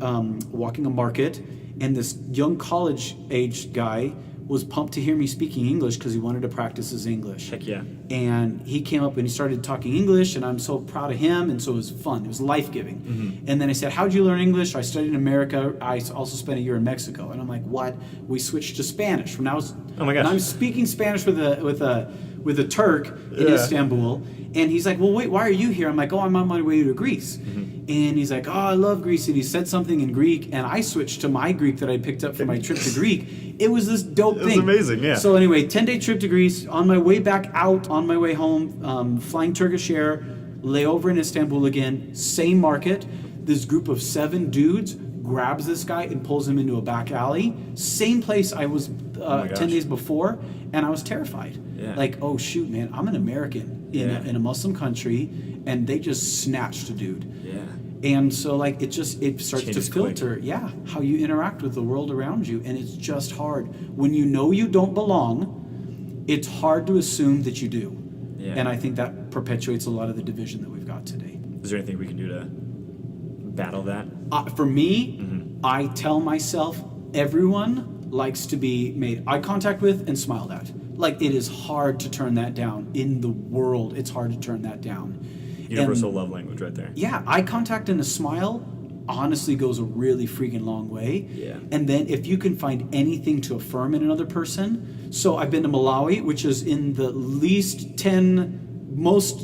Speaker 2: walking a market, and this young college-aged guy was pumped to hear me speaking English because he wanted to practice his English.
Speaker 1: Heck yeah.
Speaker 2: And he came up and he started talking English, and I'm so proud of him, and so it was fun. It was life-giving. Mm-hmm. And then I said, how'd you learn English? I studied in America. I also spent a year in Mexico. And I'm like, what? We switched to Spanish. When I was,
Speaker 1: oh my gosh.
Speaker 2: And I'm speaking Spanish with a Turk in Istanbul. And he's like, well, wait, why are you here? I'm like, oh, I'm on my way to Greece. Mm-hmm. And he's like, oh, I love Greece. And he said something in Greek, and I switched to my Greek that I picked up for my trip to Greek. It was this dope thing.
Speaker 1: It was amazing, yeah.
Speaker 2: So anyway, 10-day trip to Greece. On my way back out, on my way home, flying Turkish Air, layover in Istanbul again, same market. This group of 7 dudes grabs this guy and pulls him into a back alley. Same place I was 10 days before, and I was terrified. Yeah. Like, oh shoot, man, I'm an American in a Muslim country, and they just snatched a dude. Yeah. And so like it starts to filter, how you interact with the world around you, and it's just hard. When you know you don't belong, it's hard to assume that you do. Yeah. And I think that perpetuates a lot of the division that we've got today.
Speaker 1: Is there anything we can do to battle that?
Speaker 2: For me, I tell myself everyone likes to be made eye contact with and smiled at. Like, it is hard to turn that down. In the world, it's hard to turn that down.
Speaker 1: Universal love language right there.
Speaker 2: Yeah, eye contact and a smile honestly goes a really freaking long way. Yeah. And then if you can find anything to affirm in another person. So I've been to Malawi, which is in the most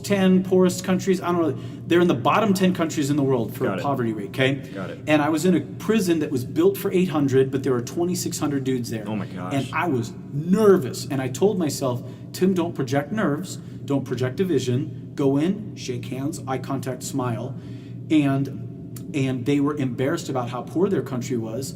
Speaker 2: 10 poorest countries. I don't know. They're in the bottom 10 countries in the world for poverty rate, okay?
Speaker 1: Got it.
Speaker 2: And I was in a prison that was built for 800, but there were 2,600 dudes there.
Speaker 1: Oh my gosh.
Speaker 2: And I was nervous. And I told myself, Tim, don't project nerves. Don't project division. Go in, shake hands, eye contact, smile. And they were embarrassed about how poor their country was.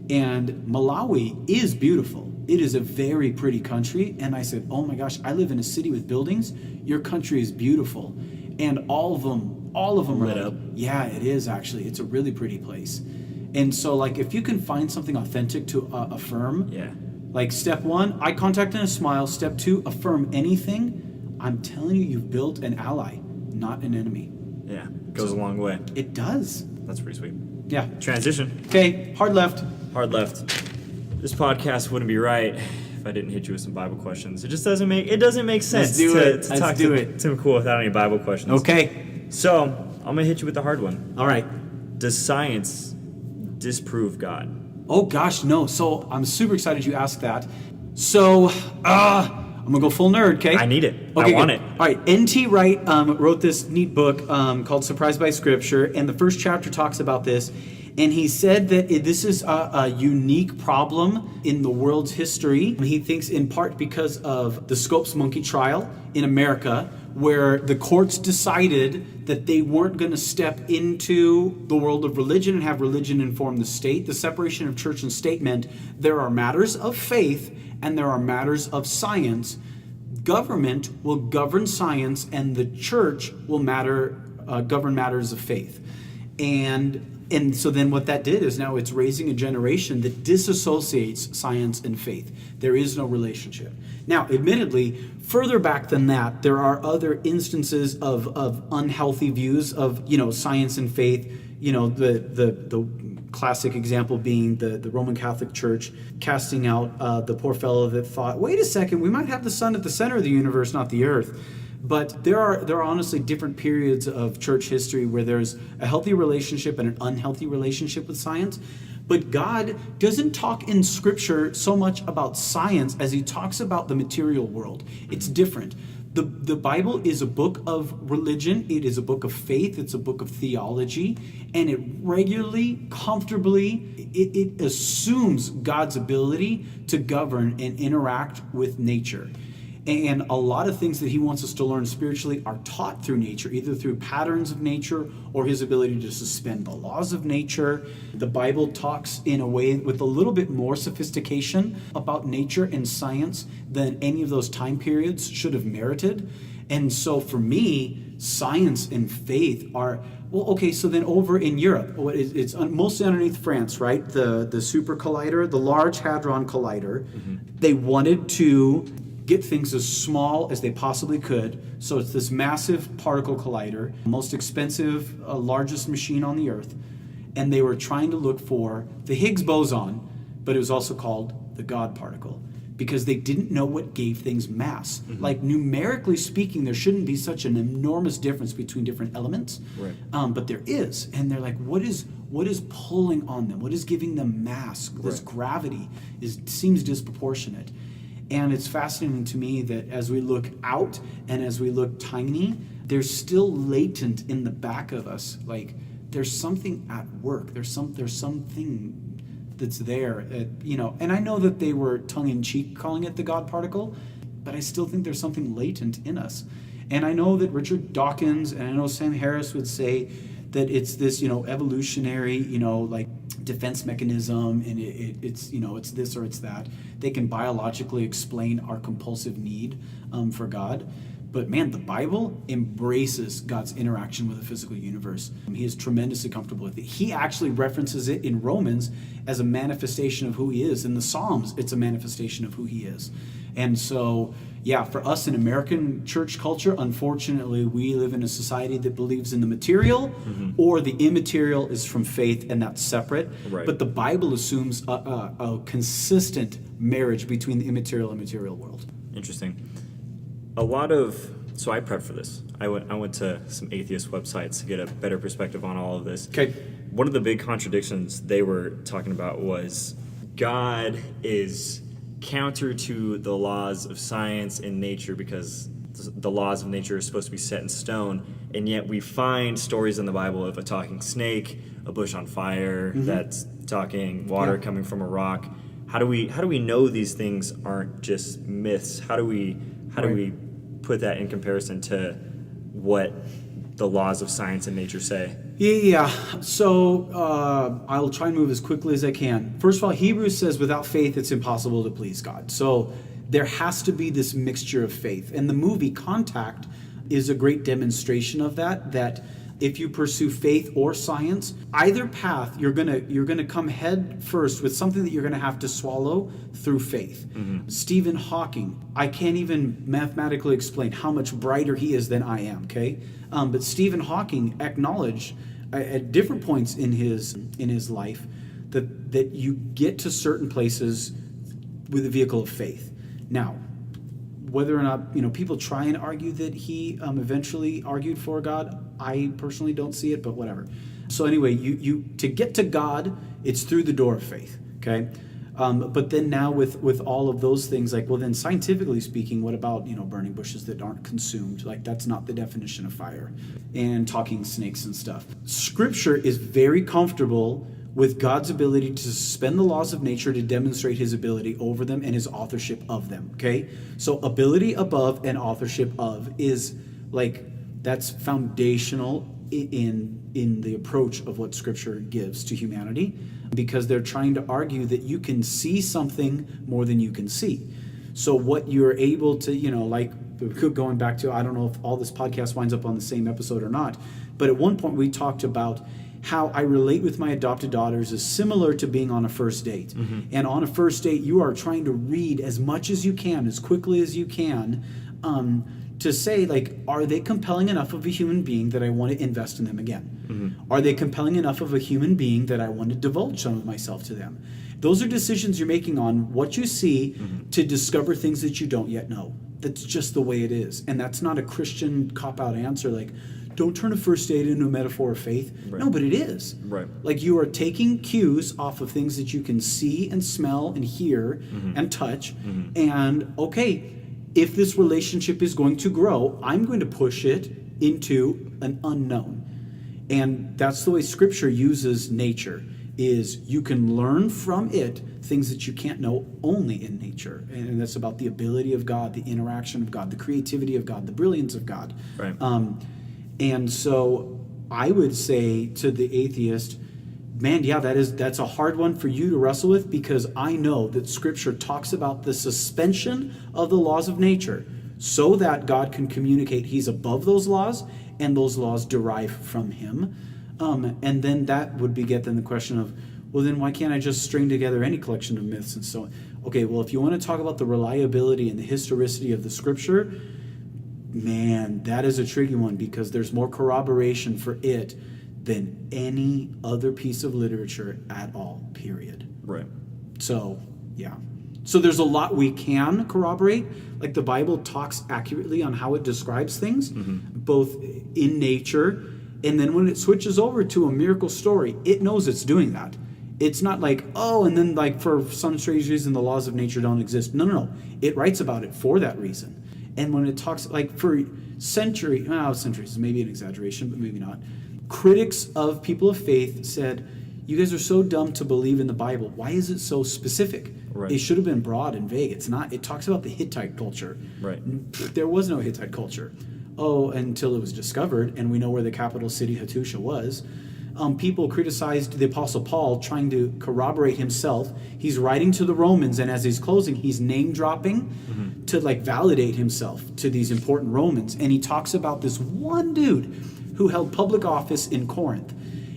Speaker 2: And Malawi is beautiful. It is a very pretty country. And I said, oh my gosh, I live in a city with buildings. Your country is beautiful. And all of them are
Speaker 1: lit up.
Speaker 2: Yeah, it is actually. It's a really pretty place. And so like if you can find something authentic to affirm, like step 1, eye contact and a smile. Step 2, affirm anything. I'm telling you, you've built an ally, not an enemy.
Speaker 1: Yeah, goes a long way.
Speaker 2: It does.
Speaker 1: That's pretty sweet.
Speaker 2: Yeah.
Speaker 1: Transition.
Speaker 2: Okay, hard left.
Speaker 1: Hard left. This podcast wouldn't be right if if I didn't hit you with some Bible questions. It just doesn't make sense
Speaker 2: to
Speaker 1: talk to Tim Kuhl without any Bible questions.
Speaker 2: Okay.
Speaker 1: So I'm gonna hit you with the hard one.
Speaker 2: All right.
Speaker 1: Does science disprove God?
Speaker 2: Oh gosh, no. So I'm super excited you asked that. So I'm gonna go full nerd, okay?
Speaker 1: I need it.
Speaker 2: Okay,
Speaker 1: I want
Speaker 2: good.
Speaker 1: it.
Speaker 2: All right. N.T. Wright wrote this neat book called Surprised by Scripture, and the first chapter talks about this. And he said that this is a unique problem in the world's history. He thinks in part because of the Scopes monkey trial in America, where the courts decided that they weren't going to step into the world of religion and have religion inform the state. The separation of church and state meant there are matters of faith and there are matters of science. Government will govern science and the church will govern matters of faith. And so then what that did is now it's raising a generation that disassociates science and faith. There is no relationship. Now, admittedly, further back than that, there are other instances of unhealthy views of, science and faith. The classic example being the Roman Catholic Church casting out the poor fellow that thought, wait a second, we might have the sun at the center of the universe, not the earth. But there are honestly different periods of church history where there's a healthy relationship and an unhealthy relationship with science. But God doesn't talk in Scripture so much about science as he talks about the material world. It's different. The Bible is a book of religion. It is a book of faith. It's a book of theology. And it regularly, comfortably, it assumes God's ability to govern and interact with nature. And a lot of things that he wants us to learn spiritually are taught through nature, either through patterns of nature or his ability to suspend the laws of nature. The Bible talks in a way with a little bit more sophistication about nature and science than any of those time periods should have merited. And so for me, science and faith are, well, okay, so then over in Europe, it's mostly underneath France, right? The super collider, the Large Hadron Collider, they wanted to get things as small as they possibly could. So it's this massive particle collider, most expensive, largest machine on the earth. And they were trying to look for the Higgs boson, but it was also called the God particle, because they didn't know what gave things mass. Like numerically speaking, there shouldn't be such an enormous difference between different elements,
Speaker 1: right.
Speaker 2: But there is. And they're like, what is pulling on them? What is giving them mass? This gravity seems disproportionate. And it's fascinating to me that as we look out and as we look tiny, there's still latent in the back of us, like there's something at work. There's something that's there, and I know that they were tongue-in-cheek calling it the God particle, but I still think there's something latent in us. And I know that Richard Dawkins and I know Sam Harris would say that it's this, evolutionary, like defense mechanism, and it's it's this or it's that. They can biologically explain our compulsive need for God. But man, the Bible embraces God's interaction with the physical universe. He is tremendously comfortable with it. He actually references it in Romans as a manifestation of who he is. In the Psalms, it's a manifestation of who he is. And so, yeah, for us in American church culture, unfortunately, we live in a society that believes in the material or the immaterial is from faith, and that's separate.
Speaker 1: Right.
Speaker 2: But the Bible assumes a consistent marriage between the immaterial and material world.
Speaker 1: Interesting. So I prepped for this. I went to some atheist websites to get a better perspective on all of this.
Speaker 2: Okay.
Speaker 1: One of the big contradictions they were talking about was God is counter to the laws of science and nature because the laws of nature are supposed to be set in stone, and yet we find stories in the Bible of a talking snake, a bush on fire, that's talking water coming from a rock. How do we know these things aren't just myths? How do we put that in comparison to what the laws of science and nature say?
Speaker 2: Yeah. So I'll try and move as quickly as I can. First of all, Hebrews says without faith it's impossible to please God. So there has to be this mixture of faith. And the movie Contact is a great demonstration of that if you pursue faith or science, either path you're gonna come head first with something that you're gonna have to swallow through faith. Stephen Hawking, I can't even mathematically explain how much brighter he is than I am. Okay, but Stephen Hawking acknowledged at different points in his life that you get to certain places with the vehicle of faith. Now, whether or not people try and argue that he eventually argued for God, I personally don't see it, but whatever. So anyway, you to get to God, it's through the door of faith. Okay, but then now with all of those things, like, well, then scientifically speaking, what about burning bushes that aren't consumed? Like, that's not the definition of fire, and talking snakes and stuff. Scripture is very comfortable with God's ability to suspend the laws of nature to demonstrate his ability over them and his authorship of them, okay? So ability above and authorship of is, like, that's foundational in the approach of what Scripture gives to humanity, because they're trying to argue that you can see something more than you can see. So what you're able to, going back to, I don't know if all this podcast winds up on the same episode or not, but at one point we talked about how I relate with my adopted daughters is similar to being on a first date. Mm-hmm. And on a first date, you are trying to read as much as you can, as quickly as you can, to say, like, are they compelling enough of a human being that I want to invest in them again? Mm-hmm. Are they compelling enough of a human being that I want to divulge some of myself to them? Those are decisions you're making on what you see to discover things that you don't yet know. That's just the way it is. And that's not a Christian cop-out answer, like, don't turn a first date into a metaphor of faith. Right. No, but it is.
Speaker 1: Right.
Speaker 2: Like, you are taking cues off of things that you can see and smell and hear and touch. And, okay, if this relationship is going to grow, I'm going to push it into an unknown. And that's the way Scripture uses nature, is you can learn from it things that you can't know only in nature. And that's about the ability of God, the interaction of God, the creativity of God, the brilliance of God.
Speaker 1: Right.
Speaker 2: And so I would say to the atheist, man, yeah, that's a hard one for you to wrestle with, because I know that Scripture talks about the suspension of the laws of nature so that God can communicate he's above those laws and those laws derive from him. And then that would beget then the question of, well, then why can't I just string together any collection of myths and so on? Okay, well, if you want to talk about the reliability and the historicity of the Scripture, man, that is a tricky one, because there's more corroboration for it than any other piece of literature at all, period.
Speaker 1: Right.
Speaker 2: So, yeah. So there's a lot we can corroborate. Like, the Bible talks accurately on how it describes things, both in nature, and then when it switches over to a miracle story, it knows it's doing that. It's not like, oh, and then, like, for some strange reason, the laws of nature don't exist. No. It writes about it for that reason. And when it talks, like, for centuries is maybe an exaggeration, but maybe not. Critics of people of faith said, you guys are so dumb to believe in the Bible. Why is it so specific? Right. It should have been broad and vague. It's not. It talks about the Hittite culture.
Speaker 1: Right.
Speaker 2: There was no Hittite culture. Oh, until it was discovered, and we know where the capital city Hattusha was. People criticized the Apostle Paul trying to corroborate himself. He's writing to the Romans, and as he's closing, he's name-dropping to, like, validate himself to these important Romans. And he talks about this one dude who held public office in Corinth.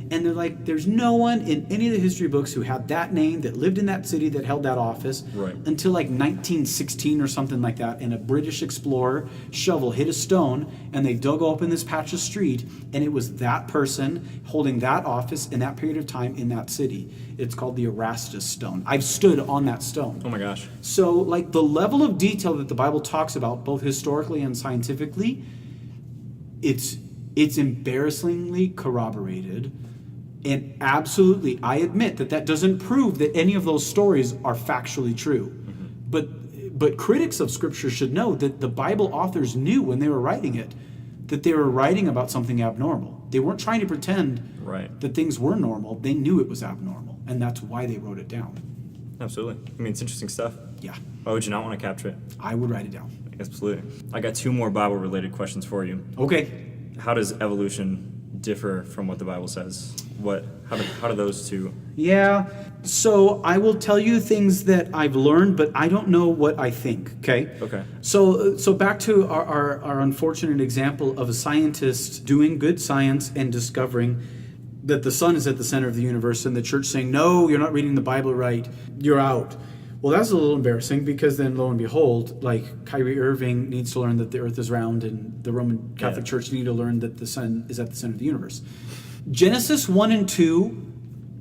Speaker 2: And they're like, there's no one in any of the history books who had that name, that lived in that city, that held that office, until like 1916 or something like that. And a British explorer shovel hit a stone, and they dug open this patch of street, and it was that person holding that office in that period of time in that city. It's called the Erastus stone. I've stood on that stone.
Speaker 1: Oh my gosh.
Speaker 2: So, like, the level of detail that the Bible talks about, both historically and scientifically, it's embarrassingly corroborated. And absolutely, I admit that doesn't prove that any of those stories are factually true. But critics of Scripture should know that the Bible authors knew when they were writing it that they were writing about something abnormal. They weren't trying to pretend that things were normal. They knew it was abnormal, and that's why they wrote it down.
Speaker 1: Absolutely. I mean, it's interesting stuff.
Speaker 2: Yeah.
Speaker 1: Why would you not want to capture it?
Speaker 2: I would write it down.
Speaker 1: Absolutely. I got 2 more Bible-related questions for you.
Speaker 2: Okay.
Speaker 1: How does evolution differ from what the Bible says? How do those two?
Speaker 2: Yeah. So I will tell you things that I've learned, but I don't know what I think. Okay.
Speaker 1: Okay.
Speaker 2: So back to our unfortunate example of a scientist doing good science and discovering that the sun is at the center of the universe, and the church saying, no, you're not reading the Bible right, you're out. Well, that's a little embarrassing, because then lo and behold, like, Kyrie Irving needs to learn that the earth is round, and the Roman Catholic Church need to learn that the sun is at the center of the universe. Genesis 1 and 2,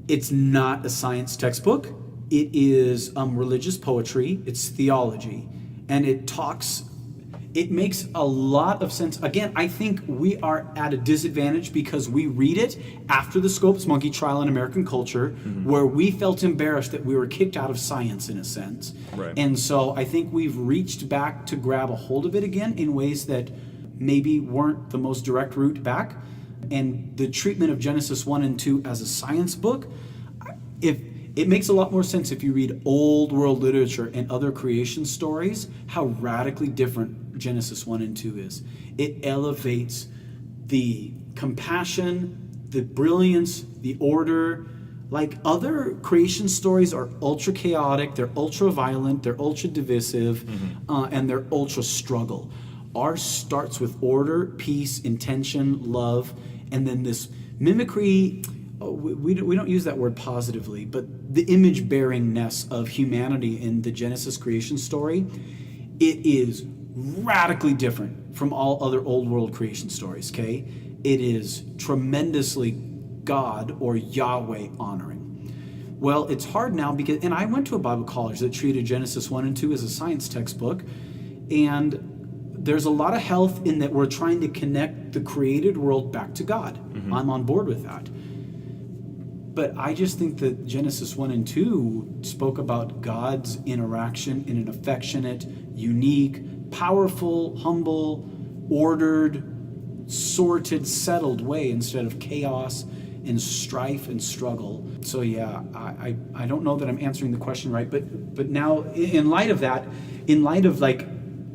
Speaker 2: it's not a science textbook. It is religious poetry. It's theology. And it makes a lot of sense. Again, I think we are at a disadvantage because we read it after the Scopes Monkey trial in American culture, where we felt embarrassed that we were kicked out of science in a sense.
Speaker 1: Right.
Speaker 2: And so I think we've reached back to grab a hold of it again in ways that maybe weren't the most direct route back. And the treatment of Genesis 1 and 2 as a science book, if it makes a lot more sense if you read old world literature and other creation stories, how radically different Genesis 1 and 2 is. It elevates the compassion, the brilliance, the order. Like other creation stories are ultra chaotic, they're ultra violent, they're ultra divisive, and they're ultra struggle. Ours starts with order, peace, intention, love, and then this mimicry. We don't use that word positively, but the image-bearingness of humanity in the Genesis creation story, it is radically different from all other old world creation stories, okay? It is tremendously God or Yahweh honoring. Well, it's hard now because, and I went to a Bible college that treated Genesis 1 and 2 as a science textbook, and there's a lot of health in that we're trying to connect the created world back to God. I'm on board with that. But I just think that Genesis 1 and 2 spoke about God's interaction in an affectionate, unique, powerful, humble, ordered, sorted, settled way instead of chaos and strife and struggle. So yeah, I don't know that I'm answering the question right, but now in light of that, in light of like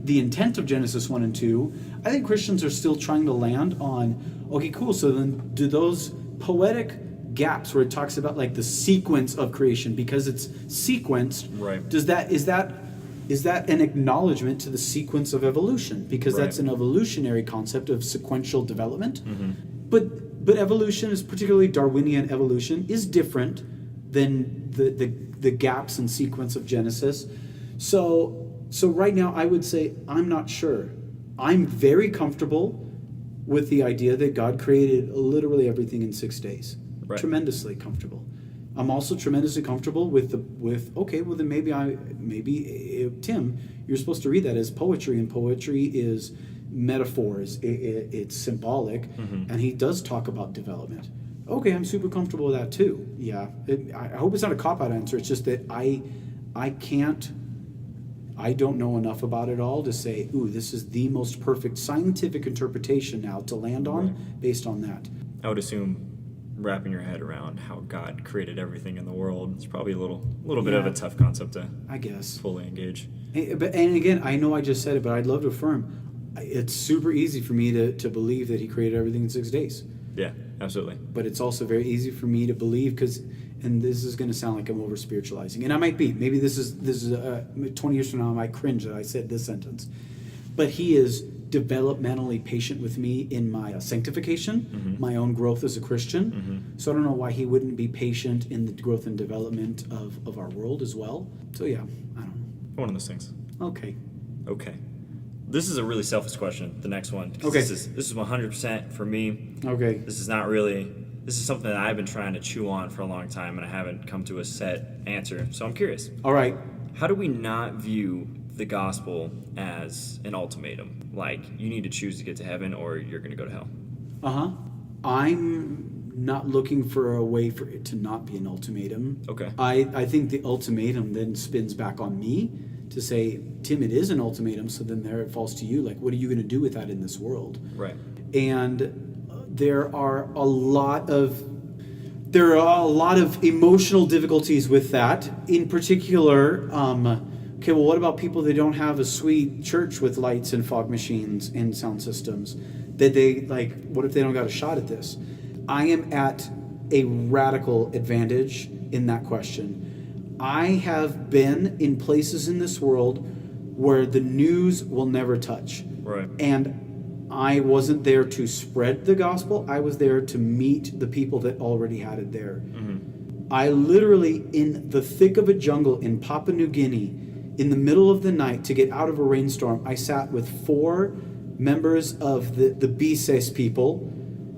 Speaker 2: the intent of Genesis 1 and 2, I think Christians are still trying to land on, okay, cool, so then do those poetic gaps where it talks about like the sequence of creation, because it's sequenced,
Speaker 1: right?
Speaker 2: Is that an acknowledgement to the sequence of evolution? Because that's an evolutionary concept of sequential development. But evolution, is particularly Darwinian evolution, is different than the gaps and sequence of Genesis. So right now I would say I'm not sure. I'm very comfortable with the idea that God created literally everything in 6 days. Right. Tremendously comfortable. I'm also tremendously comfortable with okay, well then maybe Tim, you're supposed to read that as poetry, and poetry is metaphors, it's symbolic, and he does talk about development. Okay, I'm super comfortable with that too. Yeah, I hope it's not a cop-out answer. It's just that I don't know enough about it all to say, ooh, this is the most perfect scientific interpretation now to land on based on that.
Speaker 1: I would assume wrapping your head around how God created everything in the world is probably a little bit of a tough concept to,
Speaker 2: I guess,
Speaker 1: fully engage.
Speaker 2: And again, I know I just said it, but I'd love to affirm it's super easy for me to believe that he created everything in 6 days.
Speaker 1: Yeah, absolutely.
Speaker 2: But it's also very easy for me to believe and this is going to sound like I'm over spiritualizing, and I might be. Maybe this is 20 years from now I might cringe that I said this sentence. But he is developmentally patient with me in my sanctification, my own growth as a Christian. So I don't know why he wouldn't be patient in the growth and development of our world as well. So yeah, I don't know.
Speaker 1: One of those things.
Speaker 2: Okay.
Speaker 1: This is a really selfish question, the next one.
Speaker 2: Okay.
Speaker 1: This is 100% for me.
Speaker 2: Okay.
Speaker 1: This is something that I've been trying to chew on for a long time, and I haven't come to a set answer. So I'm curious.
Speaker 2: All right.
Speaker 1: How do we not view the gospel as an ultimatum? Like, you need to choose to get to heaven or you're going to go to hell.
Speaker 2: I'm not looking for a way for it to not be an ultimatum.
Speaker 1: Okay.
Speaker 2: I think the ultimatum then spins back on me to say, Tim, it is an ultimatum, so then there it falls to you. Like, what are you going to do with that in this world? Right. And there are a lot of emotional difficulties with that. In particular, okay, well, what about people that don't have a sweet church with lights and fog machines and sound systems? What if they don't got a shot at this? I am at a radical advantage in that question. I have been in places in this world where the news will never touch. Right. And I wasn't there to spread the gospel. I was there to meet the people that already had it there. I literally, in the thick of a jungle in Papua New Guinea, in the middle of the night, to get out of a rainstorm, I sat with 4 members of the BSES people.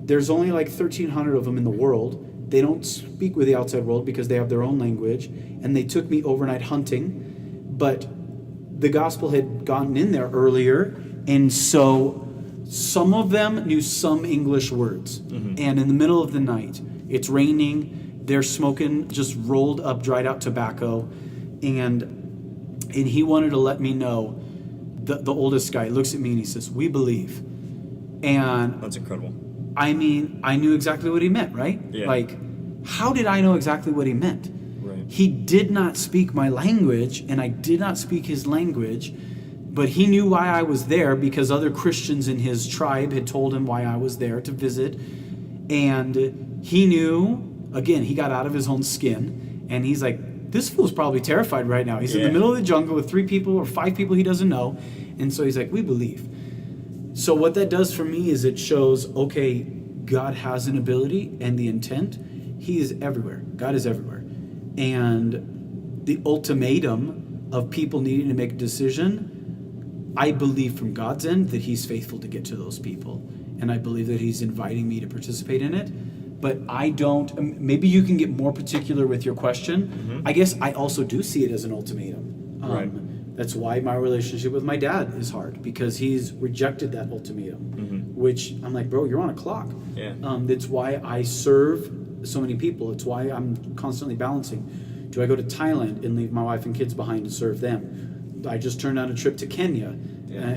Speaker 2: There's only like 1,300 of them in the world. They don't speak with the outside world because they have their own language, and they took me overnight hunting. But the gospel had gotten in there earlier, and so some of them knew some English words. And in the middle of the night, it's raining, they're smoking just rolled up, dried out tobacco, and he wanted to let me know. The oldest guy looks at me and he says, "We believe." And
Speaker 1: that's incredible.
Speaker 2: I mean, I knew exactly what he meant, right?
Speaker 1: Yeah.
Speaker 2: Like, how did I know exactly what he meant?
Speaker 1: Right.
Speaker 2: He did not speak my language, and I did not speak his language, but he knew why I was there because other Christians in his tribe had told him why I was there to visit. And he knew, again, he got out of his own skin, and he's like, this fool's probably terrified right now. He's in the middle of the jungle with 3 people or 5 people he doesn't know. And so he's like, we believe. So what that does for me is it shows, okay, God has an ability and the intent. He is everywhere. God is everywhere. And the ultimatum of people needing to make a decision, I believe from God's end that he's faithful to get to those people. And I believe that he's inviting me to participate in it. But I don't, maybe you can get more particular with your question. I guess I also do see it as an ultimatum.
Speaker 1: Right.
Speaker 2: That's why my relationship with my dad is hard, because he's rejected that ultimatum, which I'm like, bro, you're on a clock.
Speaker 1: Yeah.
Speaker 2: That's why I serve so many people. It's why I'm constantly balancing. Do I go to Thailand and leave my wife and kids behind to serve them? I just turned on a trip to Kenya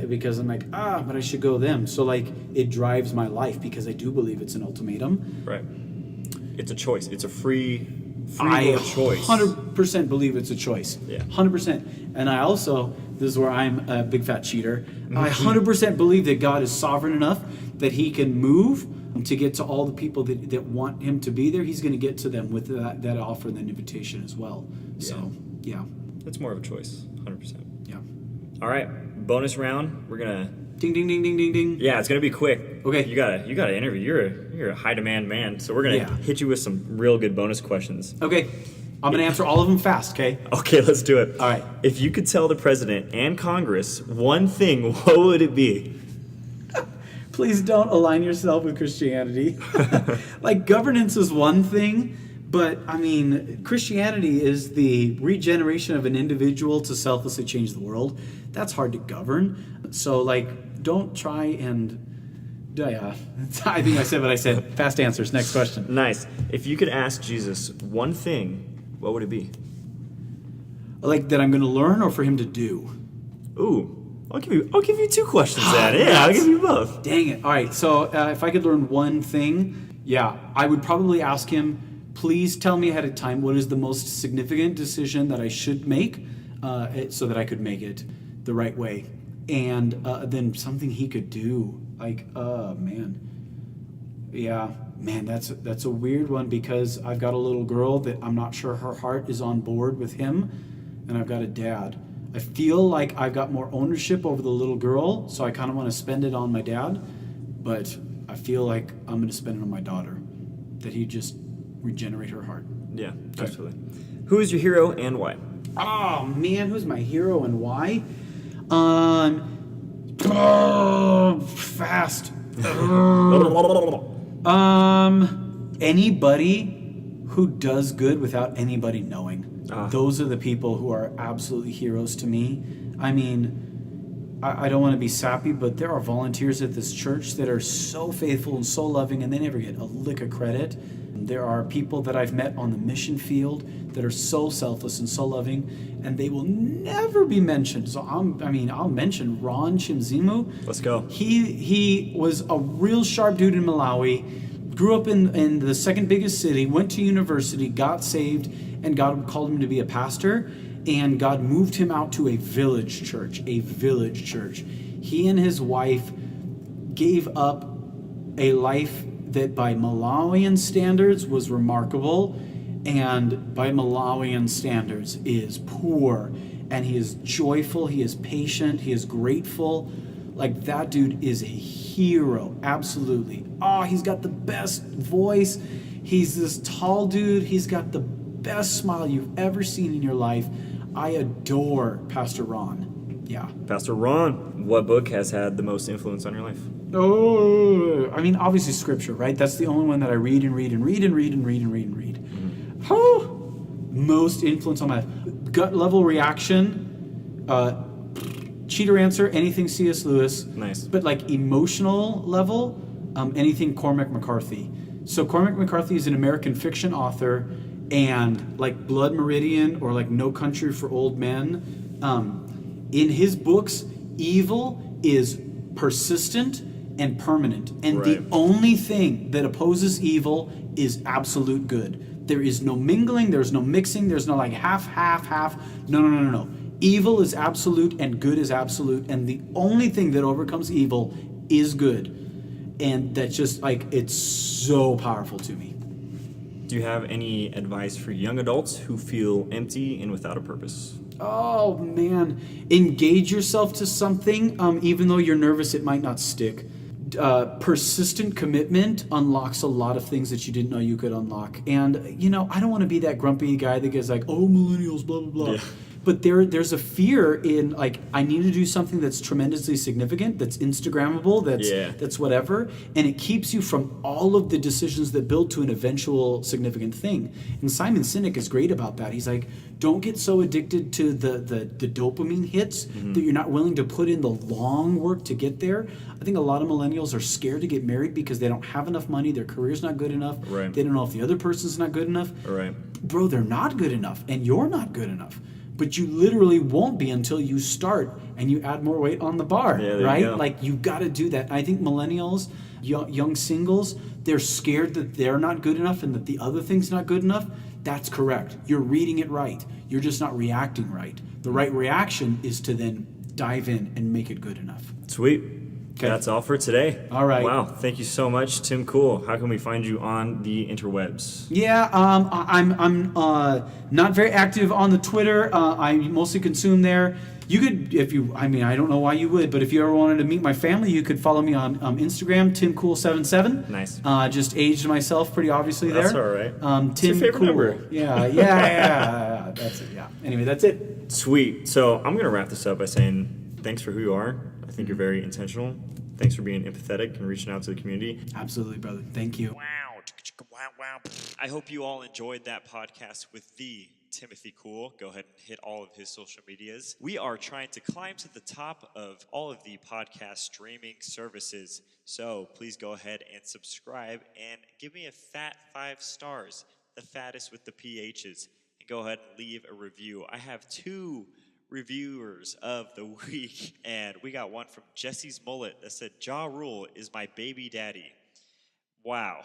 Speaker 2: because I'm like, but I should go them. So like, it drives my life because I do believe it's an ultimatum.
Speaker 1: Right. It's a choice. It's a free
Speaker 2: I
Speaker 1: choice.
Speaker 2: 100% believe it's a choice.
Speaker 1: Yeah.
Speaker 2: 100%. And I also, this is where I'm a big fat cheater, I 100% believe that God is sovereign enough that he can move to get to all the people that want him to be there. He's going to get to them with that offer and that invitation as well. So, yeah.
Speaker 1: It's more of a choice, 100%.
Speaker 2: Yeah.
Speaker 1: All right, bonus round. We're gonna
Speaker 2: ding ding ding ding ding ding.
Speaker 1: Yeah, it's gonna be quick.
Speaker 2: Okay.
Speaker 1: You gotta interview. You're a high demand man, so we're gonna hit you with some real good bonus questions.
Speaker 2: Okay. I'm gonna answer all of them fast. Okay.
Speaker 1: Okay, let's do it.
Speaker 2: All right.
Speaker 1: If you could tell the president and Congress one thing, what would it be?
Speaker 2: Please don't align yourself with Christianity. Like, governance is one thing, but I mean, Christianity is the regeneration of an individual to selflessly change the world. That's hard to govern. So, like, don't try and... I think I said what I said. Fast answers. Next question.
Speaker 1: Nice. If you could ask Jesus one thing, what would it be?
Speaker 2: Like, that I'm going to learn, or for him to do?
Speaker 1: Ooh. I'll give you 2 questions then. Yeah, I'll give you both.
Speaker 2: Dang it. All right. So if I could learn one thing, I would probably ask him, please tell me ahead of time what is the most significant decision that I should make so that I could make it the right way. And then something he could do. Like, man. Yeah, man, that's a weird one, because I've got a little girl that I'm not sure her heart is on board with him, and I've got a dad. I feel like I've got more ownership over the little girl, so I kind of want to spend it on my dad, but I feel like I'm going to spend it on my daughter, that he just regenerate her heart.
Speaker 1: Yeah, absolutely. Who is your hero and why?
Speaker 2: Oh, man, who's my hero and why? Fast. Anybody who does good without anybody knowing. Those are the people who are absolutely heroes to me. I mean, I don't want to be sappy, but there are volunteers at this church that are so faithful and so loving, and they never get a lick of credit. There are people that I've met on the mission field that are so selfless and so loving, and they will never be mentioned. So I'll mention Ron Chimzimu.
Speaker 1: Let's go.
Speaker 2: He was a real sharp dude in Malawi, grew up in the second biggest city, went to university, got saved, and God called him to be a pastor, and God moved him out to a village church. He and his wife gave up a life that by Malawian standards was remarkable, and by Malawian standards is poor. And he is joyful, he is patient, he is grateful. Like, that dude is a hero, absolutely. He's got the best voice. He's this tall dude. He's got the best smile you've ever seen in your life. I adore Pastor Ron. Yeah.
Speaker 1: Pastor Ron, what book has had the most influence on your life?
Speaker 2: Oh, I mean, obviously Scripture, right? That's the only one that I read and read and read and read and read and read and read. Most influence on my life. Gut level reaction, cheater answer, anything C.S. Lewis.
Speaker 1: Nice.
Speaker 2: But like emotional level, anything Cormac McCarthy. So Cormac McCarthy is an American fiction author, and like Blood Meridian or like No Country for Old Men, in his books, evil is persistent and permanent. And the only thing that opposes evil is absolute good. There is no mingling, there's no mixing, there's no like half. No. Evil is absolute and good is absolute, and the only thing that overcomes evil is good. And that's just like, it's so powerful to me.
Speaker 1: Do you have any advice for young adults who feel empty and without a purpose?
Speaker 2: Oh man, engage yourself to something, even though you're nervous it might not stick. Persistent commitment unlocks a lot of things that you didn't know you could unlock. And I don't want to be that grumpy guy that gets like, oh, millennials, blah blah blah. Yeah. But there's a fear in like, I need to do something that's tremendously significant, that's Instagrammable, that's whatever, and it keeps you from all of the decisions that build to an eventual significant thing. And Simon Sinek is great about that. He's like, don't get so addicted to the dopamine hits that you're not willing to put in the long work to get there. I think a lot of millennials are scared to get married because they don't have enough money, their career's not good enough, they don't know if the other person's not good enough. Bro, they're not good enough, and you're not good enough. But you literally won't be until you start and you add more weight on the bar, right? Like, you got to do that. I think millennials, young singles, they're scared that they're not good enough and that the other thing's not good enough. That's correct. You're reading it right. You're just not reacting right. The right reaction is to then dive in and make it good enough.
Speaker 1: Sweet. Okay. That's all for today.
Speaker 2: All right.
Speaker 1: Wow. Thank you so much, Tim Kuhl. How can we find you on the interwebs?
Speaker 2: Yeah, I'm not very active on the Twitter. I mostly consume there. You could, I don't know why you would, but if you ever wanted to meet my family, you could follow me on Instagram, TimKool77.
Speaker 1: Nice.
Speaker 2: Just aged myself pretty obviously
Speaker 1: That's
Speaker 2: there.
Speaker 1: That's all right.
Speaker 2: Tim
Speaker 1: What's your favorite
Speaker 2: Kuhl.
Speaker 1: number?
Speaker 2: Yeah. That's it. Yeah. Anyway, that's it.
Speaker 1: Sweet. So I'm gonna wrap this up by saying thanks for who you are. I think you're very intentional. Thanks for being empathetic and reaching out to the community.
Speaker 2: Absolutely, brother. Thank you.
Speaker 1: Wow. I hope you all enjoyed that podcast with the Timothy Kuhl. Go ahead and hit all of his social medias. We are trying to climb to the top of all of the podcast streaming services. So please go ahead and subscribe and give me a fat 5 stars, the fattest with the PHs, and go ahead and leave a review. I have 2 reviewers of the week, and we got one from Jesse's Mullet that said, Ja Rule is my baby daddy. Wow.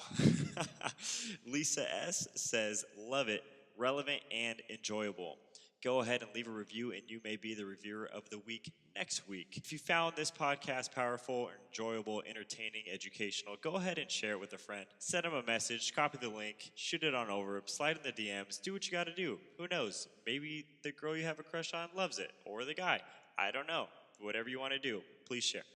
Speaker 1: Lisa S. says, love it, relevant and enjoyable. Go ahead and leave a review, and you may be the reviewer of the week next week. If you found this podcast powerful, enjoyable, entertaining, educational, go ahead and share it with a friend. Send them a message, copy the link, shoot it on over, slide in the DMs, do what you got to do. Who knows? Maybe the girl you have a crush on loves it, or the guy. I don't know. Whatever you want to do, please share.